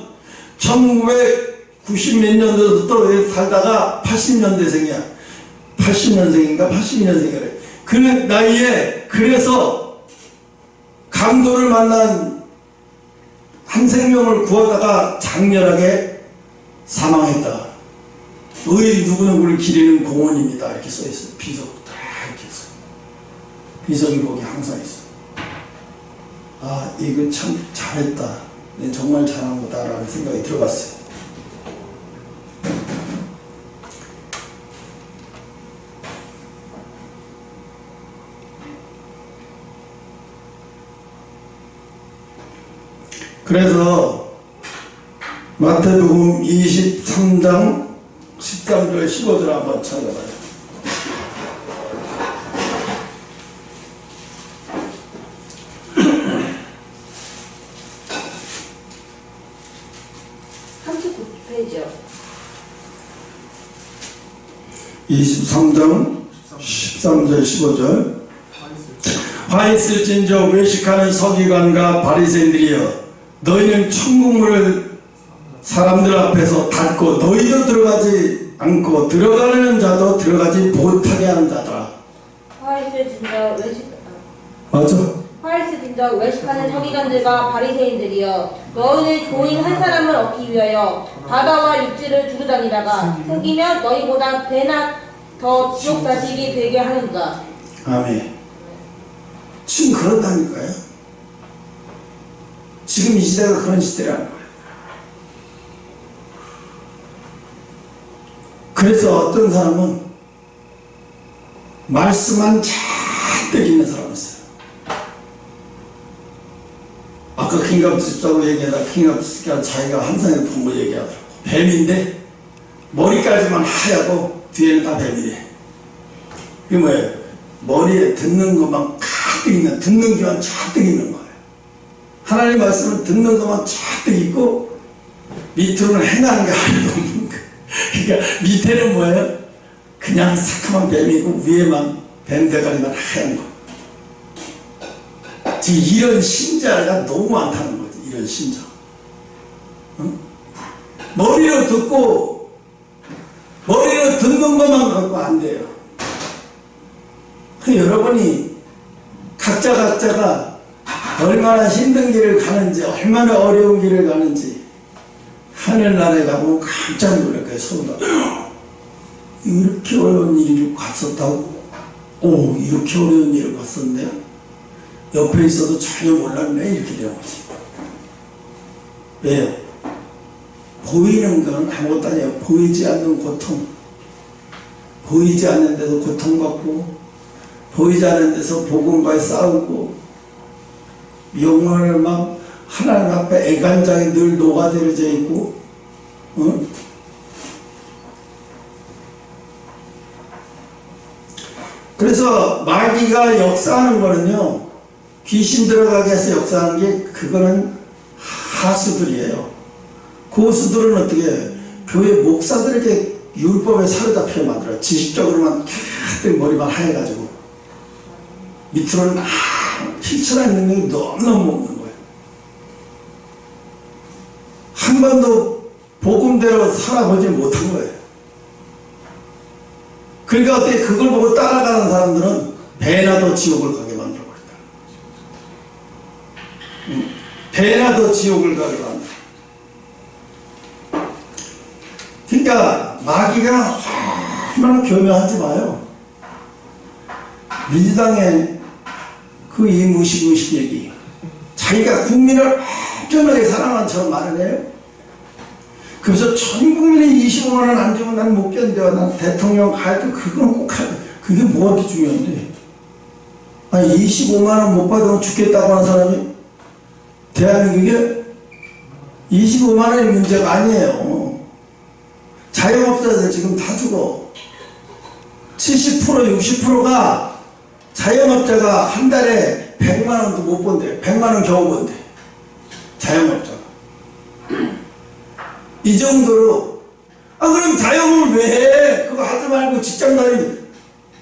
S1: 1990 몇 년도부터 살다가 80년대생이야. 80년생인가 82년생이래. 그 나이에 그래서 강도를 만난 한 생명을 구하다가 장렬하게 사망했다. 의인 누구누구를 기리는 공원입니다. 이렇게 써있어요. 비석 다 이렇게 있어. 비석이 거기 항상 있어. 이거 참 잘했다. 정말 잘한 거다라는 생각이 들어봤어요. 그래서 마태복음 23장 13절 15절 한번 찾아봐요.
S3: 페이지요.
S1: 23장 13절 15절 화 있을진저 외식하는 서기관과 바리새인들이여 너희는 천국문을 사람들 앞에서 닫고 너희도 들어가지 않고 들어가는 자도 들어가지 못하게 하는 자더라.
S3: 화이스진저 외식하는 서기관들과 바리새인들이여 너희는 종인 한 사람을 얻기 위하여 바다와 육지를 두루 다니다가 생기면 너희보다 배나 더 지옥 자식이 되게 하는가.
S1: 아멘. 지금 그런다니까요. 지금 이 시대가 그런 시대라는 거예요. 그래서 어떤 사람은 말씀만 잔뜩 있는 사람이 있어요. 아까 킹갑스라고 얘기하다 킹갑스가 자기가 항상 본 거 얘기하더라고. 뱀인데 머리까지만 하얗고 뒤에는 다 뱀이래. 이게 뭐예요? 머리에 듣는 것만 가득 있는, 듣는 귀만 잔뜩 있는 거예요. 하나님 말씀은 듣는 것만 잔뜩 있고 밑으로는 행하는 게 하나도 없는 거예요. 그러니까 밑에는 뭐예요? 그냥 새카만 뱀이고 위에만 뱀 대가리만 하얀 거. 지금 이런 신자가 너무 많다는 거지. 이런 신자. 응? 머리로 듣고 머리로 듣는 것만 갖고 안 돼요. 여러분이 각자가 얼마나 힘든 길을 가는지, 얼마나 어려운 길을 가는지 하늘나라에 가보면 깜짝 놀랄 거예요. 서로다. 이렇게 어려운 일을 갔었다고? 이렇게 어려운 일을 갔었네? 옆에 있어도 전혀 몰랐네? 이렇게 되는 거지. 왜요? 보이는 건 아무것도 아니에요. 보이지 않는 고통. 보이지 않는 데서 고통받고, 보이지 않는 데서 복음과에 싸우고, 영혼을 막 하나님 앞에 애간장에 늘 녹아들어져 있고, 응? 그래서 마귀가 역사하는 거는요, 귀신 들어가게 해서 역사하는 게 그거는 하수들이에요. 고수들은 어떻게 해요? 교회 목사들에게 율법에 사로잡혀 만들어요. 지식적으로만 가득 머리만 하얘가지고 밑으로는 실천할 능력이 너무너무 없는 거예요. 한 번도 복음대로 살아보지 못한 거예요. 그러니까 어떻게 그걸 보고 따라가는 사람들은 배나 더 지옥을 가게 만들어버렸다. 배나 더 지옥을 가게 만들어. 그러니까 마귀가 얼마나 교묘하지 마요. 민주당의 그 이 무식 얘기, 자기가 국민을 엄청나게 사랑하는 처럼 말을 해요. 그래서 전 국민이 25만 원 안 주면 난 못 견뎌. 난 대통령 가도 그건 꼭 하. 그게 뭐가 중요한데? 아니 25만 원 못 받으면 죽겠다고 하는 사람이 대한민국에 25만 원의 문제가 아니에요. 자영업자들 지금 다 죽어. 70% 60%가 자영업자가 한 달에 100만 원도 못 번대. 100만 원 겨우 번대. 자영업자가. 이 정도로. 그럼 자영업을 왜 해? 그거 하지 말고 직장 다니.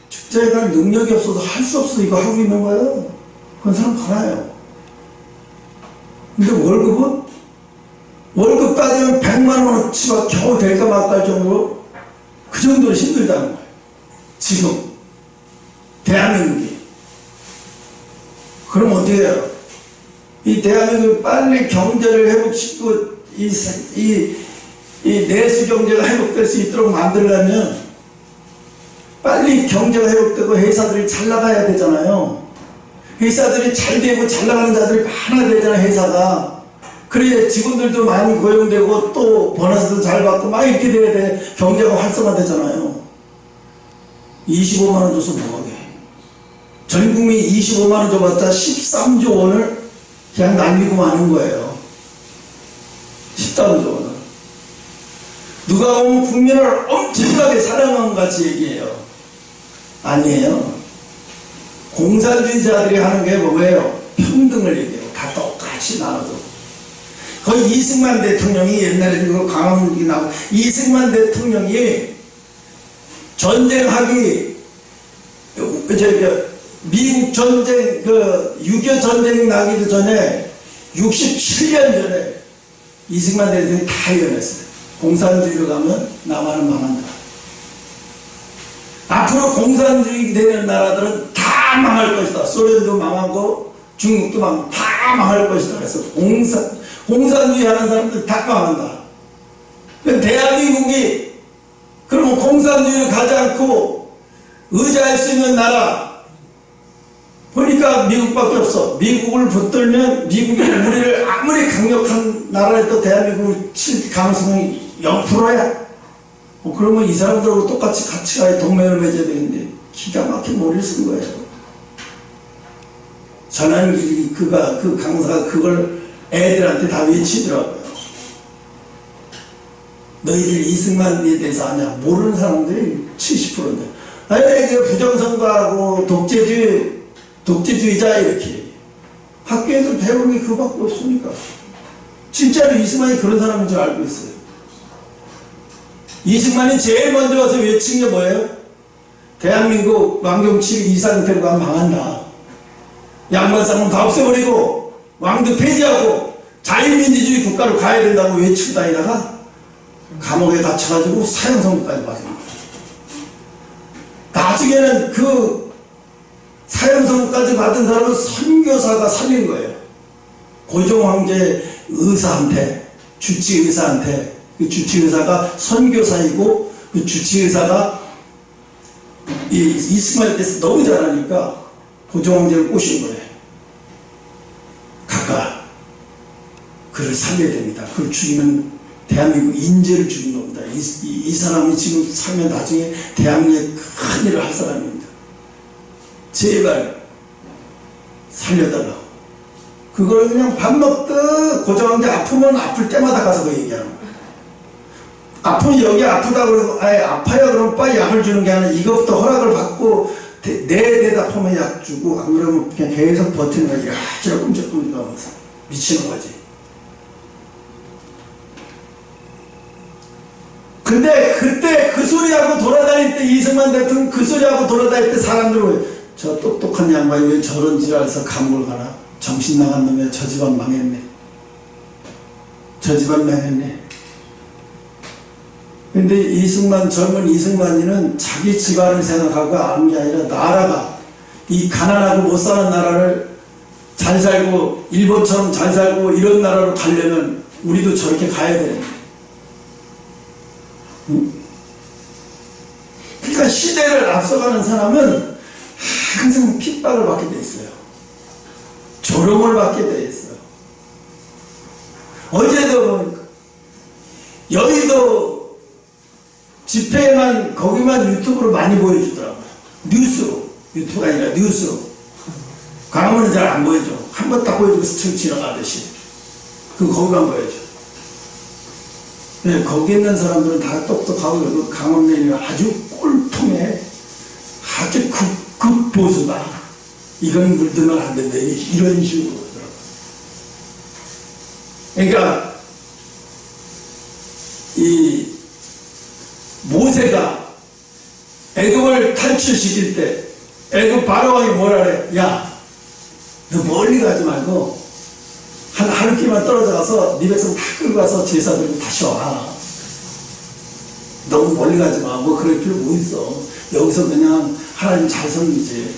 S1: 직장에 갈 능력이 없어서 할 수 없어 이거 하고 있는 거예요. 그런 사람 많아요. 근데 월급 따지면 100만 원어치가 겨우 될까 말까 할 정도로 그 정도로 힘들다는 거예요. 지금 대한민국이. 그럼 어떻게 해요? 이 대한민국이 빨리 경제를 회복시키고 이 내수 경제가 회복될 수 있도록 만들려면 빨리 경제가 회복되고 회사들이 잘 나가야 되잖아요. 회사들이 잘 되고 잘 나가는 자들이 많아야 되잖아요. 회사가. 그래야 직원들도 많이 고용되고 또 보너스도 잘 받고 막 이렇게 돼야 돼. 경제가 활성화되잖아요. 25만 원 줘서 뭐하게. 전 국민이 25만 원 줘봤자 13조 원을 그냥 날리고 마는 거예요. 13조 원을. 누가 보면 국민을 엄청나게 사랑한 것 같이 얘기해요. 아니에요. 공산주의자들이 하는 게 뭐예요? 평등을 얘기해요. 다 똑같이 나눠서. 거의 이승만 대통령이 옛날에 그거 강화문이 나오고 이승만 대통령이 전쟁하기 미국 전쟁 6.25 전쟁 나기도 전에 67년 전에 이승만 대통령이 다 이겨냈어요. 공산주의로 가면 나만은 망한다. 앞으로 공산주의 되는 나라들은 다 망할 것이다. 소련도 망하고 중국도 망하고 다 망할 것이다. 그래서 공산주의 하는 사람들 다 망한다. 대한민국이 그러면 공산주의를 가지 않고 의지할 수 있는 나라 보니까 미국밖에 없어. 미국을 붙들면 미국이 우리를 아무리 강력한 나라에도 대한민국을 칠 가능성이 0%야. 그러면 이 사람들하고 똑같이 같이 가야 동맹을 맺어야 되는데 기가 막힌 머리를 쓴 거예요. 전환길이 그 강사가 그걸 애들한테 다 외치더라고요. 너희들 이승만에 대해서 아냐? 모르는 사람들이 70%인데. 아니, 부정선거하고 독재주의자 이렇게. 학교에서 배우는 게 그거밖에 없으니까. 진짜로 이승만이 그런 사람인 줄 알고 있어요. 이승만이 제일 먼저 와서 외친 게 뭐예요? 대한민국 왕정치 이 상태로 가면 망한다. 양반상은 다 없애버리고 왕도 폐지하고 자유민주주의 국가로 가야 된다고 외치고 다니다가 감옥에 갇혀가지고 사형선고까지 받은 거예요. 나중에는 그 사형선고까지 받은 사람은 선교사가 살린 거예요. 고종황제 의사한테, 주치의사한테. 그 주치의사가 선교사이고 그 주치의사가 이승만에 대해서 너무 잘하니까 고종황제를 꼬신 거예요. 각각 그를 살려야 됩니다. 그를 죽이면 대한민국 인재를 죽인 겁니다. 이 사람이 지금 살면 나중에 대한민국에 큰 일을 할 사람입니다. 제발 살려달라고. 그걸 그냥 밥 먹듯 고종황제 아프면 아플 때마다 가서 그 얘기하는 거예요. 아프면 여기 아프다고 그러고 아예 아파요 그러면 빨리 약을 주는 게 아니라 이것부터 허락을 받고 대답하면 약 주고 안 그러면 그냥 계속 버티는 거야. 이렇게 끔찍끔찍 하면서 미치는 거지. 근데 그때 그 소리하고 돌아다닐 때 이승만 대통령 그 소리하고 돌아다닐 때 사람들은 저 똑똑한 양반이 왜 저런 지랄해서 감옥을 가나? 정신 나간 놈이야. 저 집안 망했네. 저 집안 망했네. 근데 이승만, 젊은 이승만이는 자기 집안을 생각하고 아는 게 아니라 나라가, 이 가난하고 못 사는 나라를 잘 살고 일본처럼 잘 살고 이런 나라로 가려면 우리도 저렇게 가야 되는데. 응? 그러니까 시대를 앞서가는 사람은 항상 핍박을 받게 돼 있어요. 조롱을 받게 돼 있어요. 어제도 보니까 여의도 집회만 거기만 유튜브로 많이 보여주더라고요. 뉴스로. 유튜브가 아니라 뉴스로. 강화문은 잘 안 보여줘. 한 번 딱 보여주고 스쳐 지나가듯이. 거기만 보여줘. 네, 거기 있는 사람들은 다 똑똑하고 그 강원랜이 아주 꼴통해. 아주 극보수다. 이건 물들면 안 된다. 이런 식으로 그러더라고요. 그러니까 이 모세가 애굽을 탈출시킬 때 애굽 바로왕이 뭐라 그래? 야, 너 멀리 가지 말고 한 하루 끼만 떨어져 가서 네 백성 다 끌고 가서 제사 드리고 다시 와. 너무 멀리 가지 마. 뭐 그럴 필요 뭐 있어. 여기서 그냥 하나님 잘 섬기지.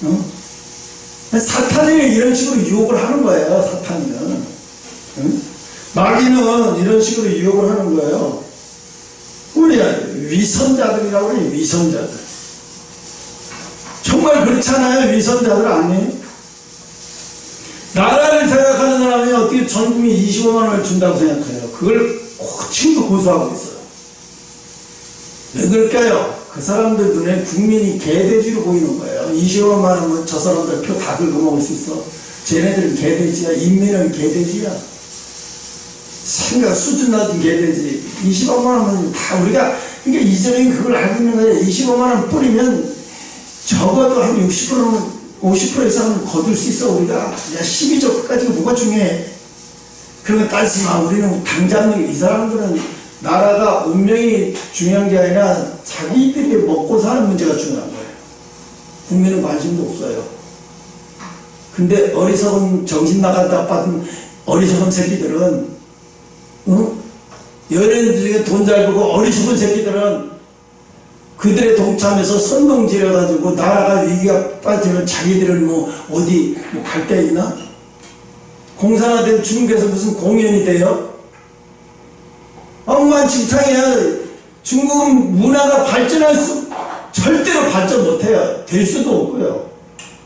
S1: 어? 사탄이 이런 식으로 유혹을 하는 거예요. 사탄이는. 응? 마귀는 이런 식으로 유혹을 하는 거예요. 우리 위선자들이라고 그래요. 위선자들. 정말 그렇잖아요. 위선자들 아니에요? 나라를 생각하는 사람이 어떻게 전국민 25만 원을 준다고 생각해요. 그걸 친구 고수하고 있어요. 왜 그럴까요? 그 사람들 눈에 국민이 개돼지로 보이는 거예요. 25만 원은 저 사람들 표 다 긁어먹을 수 있어. 쟤네들은 개돼지야. 인민은 개돼지야. 생각 수준 낮은 개돼지. 25만 원은 다 우리가, 그러니까 이전에 그걸 알고 있는 거예요. 25만 원 뿌리면 적어도 한 60%는 50% 이상은 거둘 수 있어. 우리가 야 12조까지가 뭐가 중요해. 그런 거 따지지 마. 우리는 당장 이 사람들은 나라가 운명이 중요한 게 아니라 자기들이 먹고 사는 문제가 중요한 거예요. 국민은 관심도 없어요. 근데 어리석은 정신 나간다 받은 어리석은 새끼들은 연예인 중에 돈 잘 벌고 어리석은 새끼들은 그들의 동참해서 선동 지려가지고 나라가 위기가 빠지면 자기들은 뭐 어디 뭐 갈 데 있나? 공산화된 중국에서 무슨 공연이 돼요? 엉망진창이야. 중국은 문화가 발전할 수 절대로 발전 못해요. 될 수도 없고요.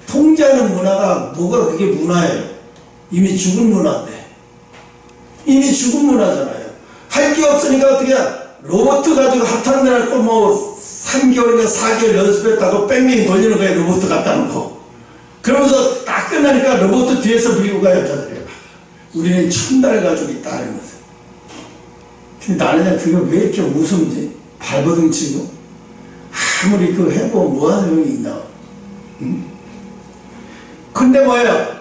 S1: 통제하는 문화가 뭐가 그게 문화예요? 이미 죽은 문화인데. 이미 죽은 문화잖아요. 할 게 없으니까 어떻게 해야? 로봇 가지고 핫한 날 거 뭐 3개월인가 4개월 연습했다고 뺑뺑이 돌리는 거예요. 로봇 갖다 놓고. 그러면서 딱 끝나니까 로봇 뒤에서 밀고 가요. 여자들이. 우리는 천달 가지고 있다. 이러면서. 근데 나는 그거 왜 이렇게 웃음지? 발버둥 치고. 아무리 그거 해보면 뭐하는 형이 있나. 응? 근데 뭐예요?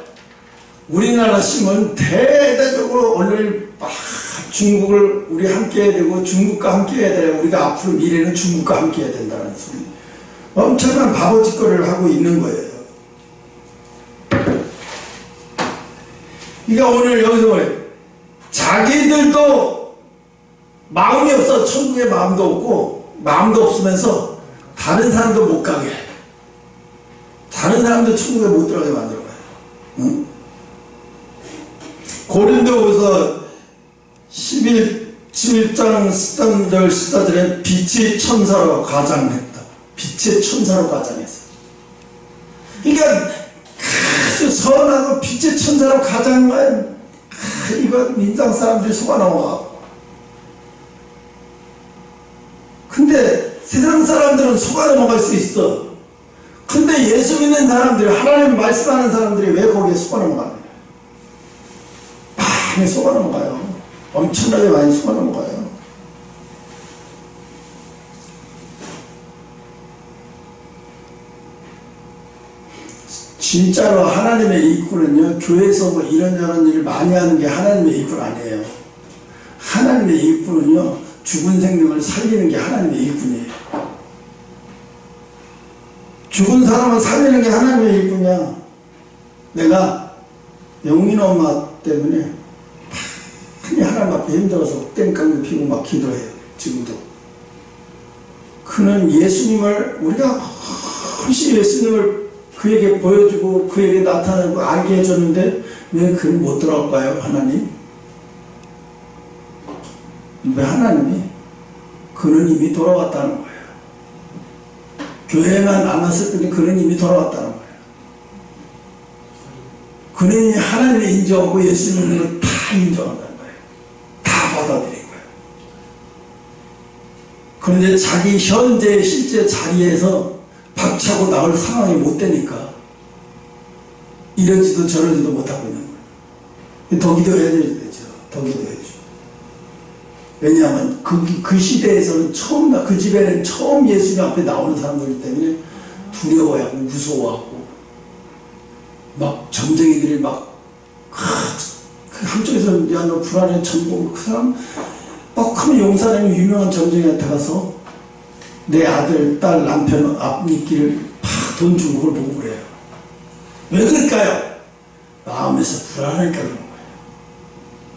S1: 우리나라 신문 대대적으로 언론을 막 중국을 우리 함께 해야 되고 중국과 함께 해야 돼요. 우리가 앞으로 미래는 중국과 함께 해야 된다는 소리. 엄청난 바보짓거리를 하고 있는 거예요. 그러니까 오늘 여기서 뭐예요? 자기들도 마음이 없어. 천국에 마음도 없고 마음도 없으면서 다른 사람도 못 가게. 다른 사람도 천국에 못 들어가게 만들어 봐요. 응? 고린도후서 11장 13절 14절에 빛의 천사로 가장했다. 빛의 천사로 가장했어. 그러니까 아주 선하고 빛의 천사로 가장한 거야. 이거 민당 사람들이 속아 넘어가. 근데 세상 사람들은 속아 넘어갈 수 있어. 근데 예수 믿는 사람들이, 하나님 말씀하는 사람들이 왜 거기에 속아 넘어가냐? 많이 속아 넘어가요. 엄청나게 많이 속아 넘어가요. 진짜로 하나님의 일꾼은요, 교회에서 뭐 이런저런 일을 많이 하는 게 하나님의 일꾼 아니에요. 하나님의 일꾼은요, 죽은 생명을 살리는 게 하나님의 일꾼이에요. 죽은 사람을 살리는 게 하나님의 일뿐이야. 내가 영민 엄마 때문에 많이 하나님 앞에 힘들어서 땡깡도 피고 막 기도해요. 지금도. 그는 예수님을, 우리가 훨씬 예수님을 그에게 보여주고 그에게 나타내고 알게 해줬는데 왜 그는 못 돌아올까요? 하나님? 왜 하나님이? 그는 이미 돌아왔다는 거예요. 교회만 안 왔을 뿐이 그는 이미 돌아왔다는 거예요. 그는 이미 하나님을 인정하고 예수님을 다 인정한다는 거예요. 다 받아들인 거예요. 그런데 자기 현재 실제 자리에서 박차고 나올 상황이 못 되니까 이러지도 저러지도 못하고 있는 거예요. 더 기도해야 되죠. 더 기도해야죠. 왜냐하면 그 시대에서는 그 집에는 처음 예수님 앞에 나오는 사람들 때문에 두려워하고 무서워하고 막 점쟁이들이 막 한쪽에서 야 너 불안해 전복 그 사람 크면 용산에 유명한 점쟁이한테 가서 내 아들, 딸, 남편 앞니끼를 돈 주고 그걸 보고 그래요. 왜 그럴까요? 마음에서 불안하니까 그런 거예요.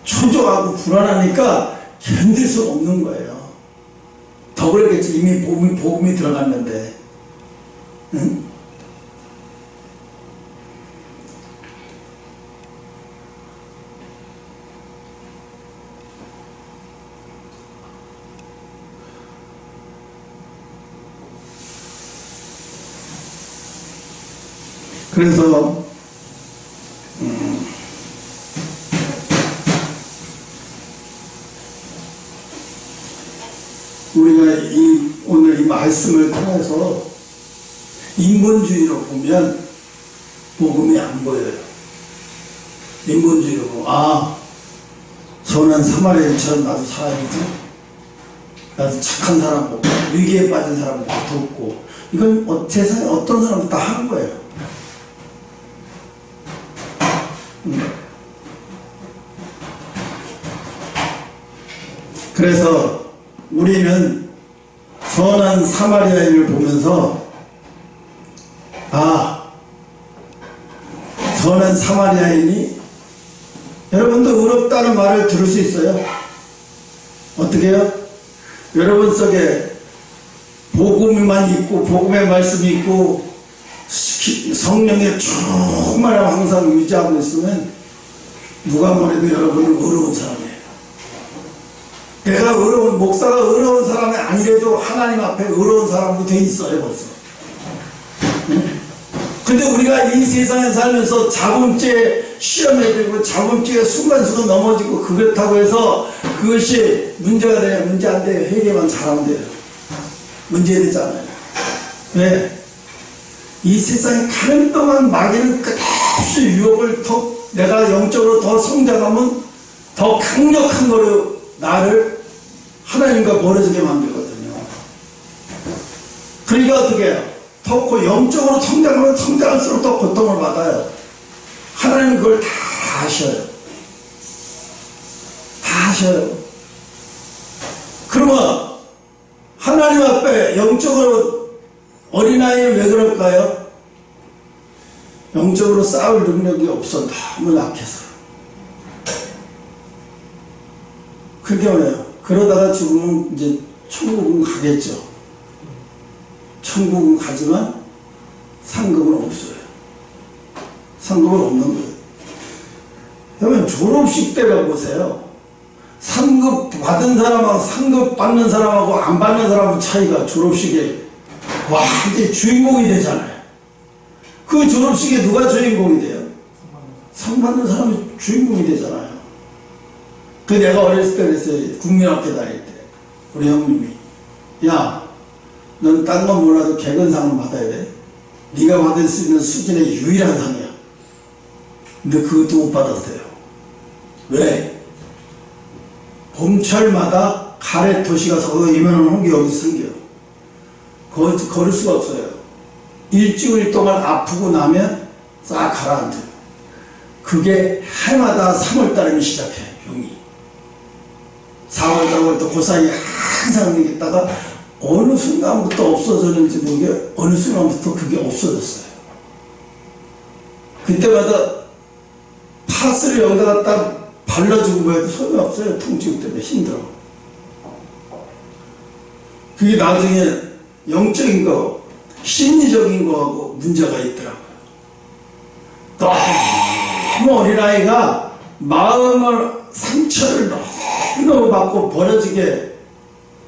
S1: 초조하고 불안하니까 견딜 수 없는 거예요. 더 그러겠지. 이미 복음이 들어갔는데. 응? 그래서 우리가 오늘 이 말씀을 통해서 인본주의로 보면 복음이 안 보여요. 인본주의로 보면 선한 사마리아인처럼 나도 살아야지. 나도 착한 사람 보고 위기에 빠진 사람 보고 돕고 이건 세상에 어떤 사람도 다 하는 거예요. 그래서 우리는 선한 사마리아인을 보면서 선한 사마리아인이 여러분도 의롭다는 말을 들을 수 있어요. 어떻게 해요? 여러분 속에 복음만 있고 복음의 말씀이 있고 성령의 충만함을 항상 유지하고 있으면 누가 뭐래도 여러분은 의로운 사람이에요. 내가 목사가 의로운 사람이 아니래도 하나님 앞에 의로운 사람도 돼 있어요 벌써. 근데 우리가 이 세상에 살면서 자본주의에 시험에 들고 자본주의에 순간순간 넘어지고 그렇다고 해서 그것이 문제가 되냐? 문제 안 돼요. 회개만 잘하면 돼요. 문제 되잖아요. 왜? 이 세상에 가는 동안 마귀는 끝없이 유혹을 내가 영적으로 더 성장하면 더 강력한 거로 나를 하나님과 멀어지게 만들거든요. 그러니까 어떻게 해요? 더 영적으로 성장하면 성장할수록 더 고통을 받아요. 하나님은 그걸 다 아셔요. 다 아셔요. 그러면 하나님 앞에 영적으로 어린아이는 왜 그럴까요? 영적으로 싸울 능력이 없어. 너무 약해서. 그게 뭐예요? 그러다가 죽으면 이제 천국은 가겠죠. 천국은 가지만 상급은 없어요. 상급은 없는 거예요. 여러분 졸업식 때 가보세요. 상급 받은 사람하고 상급 받는 사람하고 안 받는 사람하고 차이가 졸업식에 이제 주인공이 되잖아요. 그 졸업식에 누가 주인공이 돼요? 상 받는 사람이 주인공이 되잖아요. 내가 어렸을 때 그랬어요. 국민학교 다닐 때 우리 형님이 야 넌 딴 건 몰라도 개근상을 받아야 돼. 네가 받을 수 있는 수준의 유일한 상이야. 근데 그것도 못 받았대요. 왜? 봄철마다 가래 도시가 서고 이만한 홍기 여기 생겨요. 걸을 수가 없어요. 일주일 동안 아프고 나면 싹 가라앉아요. 그게 해마다 3월달이면 시작해. 병이 4월, 5월 또 그 사이에 항상 있다가 어느 순간부터 없어졌는지 모르게 어느 순간부터 그게 없어졌어요. 그때마다 파스를 여기다가 딱 발라주고 뭐 해도 소용이 없어요. 통증 때문에 힘들어. 그게 나중에 영적인 거, 심리적인 거하고 문제가 있더라고요. 너무 어린아이가 마음을, 상처를 너무 받고 버려지게,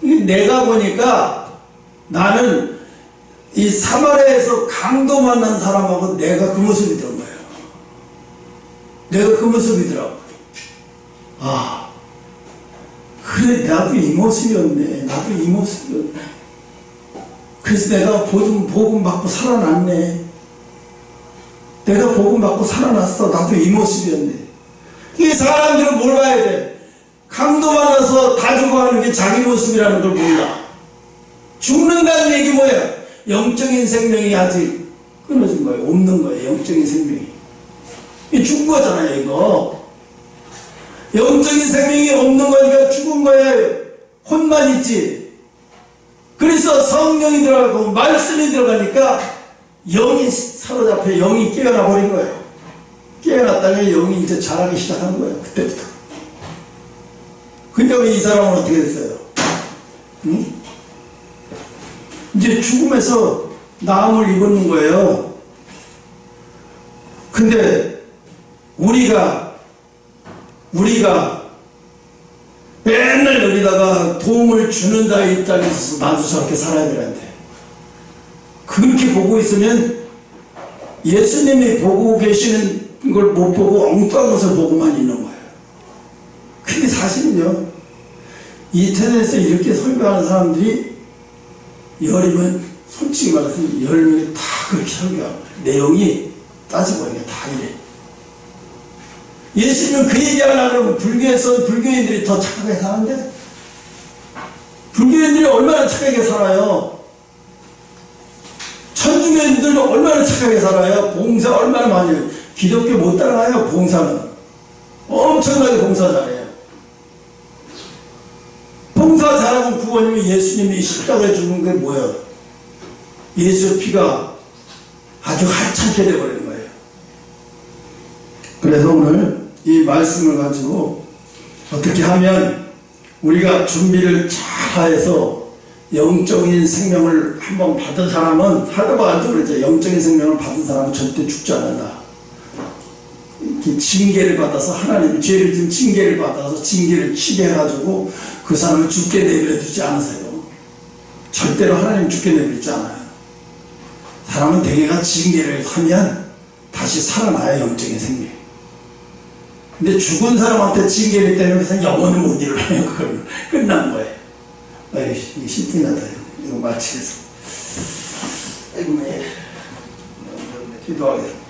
S1: 이게 내가 보니까 나는 이 사마리아에서 강도 만난 사람하고 내가 그 모습이던 거예요. 내가 그 모습이더라고. 아, 그래, 나도 이 모습이었네. 나도 이 모습이었네. 그래서 내가 복음 받고 살아났네. 내가 복음 받고 살아났어. 나도 이 모습이었네. 이 사람들은 뭘 봐야 돼? 강도 많아서 다 죽어가는 게 자기 모습이라는 걸 몰라. 죽는다는 얘기 뭐야? 영적인 생명이 아직 끊어진 거예요. 없는 거예요. 영적인 생명이. 이 죽은 거잖아요, 이거. 영적인 생명이 없는 거니까 죽은 거예요. 혼만 있지. 그래서 성령이 들어가고 말씀이 들어가니까 영이 사로잡혀 영이 깨어나 버린 거예요. 깨어났다가 영이 이제 자라기 시작한 거예요. 그때부터. 근데 이 사람은 어떻게 됐어요? 응? 이제 죽음에서 나음을 입은 거예요. 근데 우리가 맨날 여기다가 도움을 주는 자의 입장에서 나도 저렇게 살아야 되는데, 그렇게 보고 있으면 예수님이 보고 계시는 걸 못 보고 엉뚱한 것을 보고만 있는 거예요. 근데 사실은요, 인터넷에서 이렇게 설교하는 사람들이 열이면 솔직히 말해서 10명이 다 그렇게 설교하고 내용이 따지고 보니까 다 이래. 예수님은 그 얘기하려고 그러면 불교에서 불교인들이 더 착하게 사는데, 불교인들이 얼마나 착하게 살아요. 천주교인들도 얼마나 착하게 살아요. 봉사 얼마나 많이 해요. 기독교 못 따라가요. 봉사는 엄청나게 봉사 잘해요. 봉사 잘하면 구원이면 예수님이 십자가에 죽은 게 뭐예요? 예수의 피가 아주 하찮게 되어버린 거예요. 그래서 오늘 이 말씀을 가지고 어떻게 하면 우리가 준비를 잘 해서 영적인 생명을 한번 받은 사람은, 하루가 안 그랬죠. 영적인 생명을 받은 사람은 절대 죽지 않는다. 이렇게 징계를 받아서, 하나님이 죄를 지은 징계를 받아서 징계를 치게 해가지고 그 사람을 죽게 내버려 두지 않으세요. 절대로 하나님 죽게 내버리지 않아요. 사람은 대개가 징계를 하면 다시 살아나요. 영적인 생명. 근데 죽은 사람한테 징계를 때려서 영원히 못 일어나요. 그건 끝난 거예요. 아이, 이게 심쿵나다. 이거 마치겠어. 아이고, 기도하겠습니다.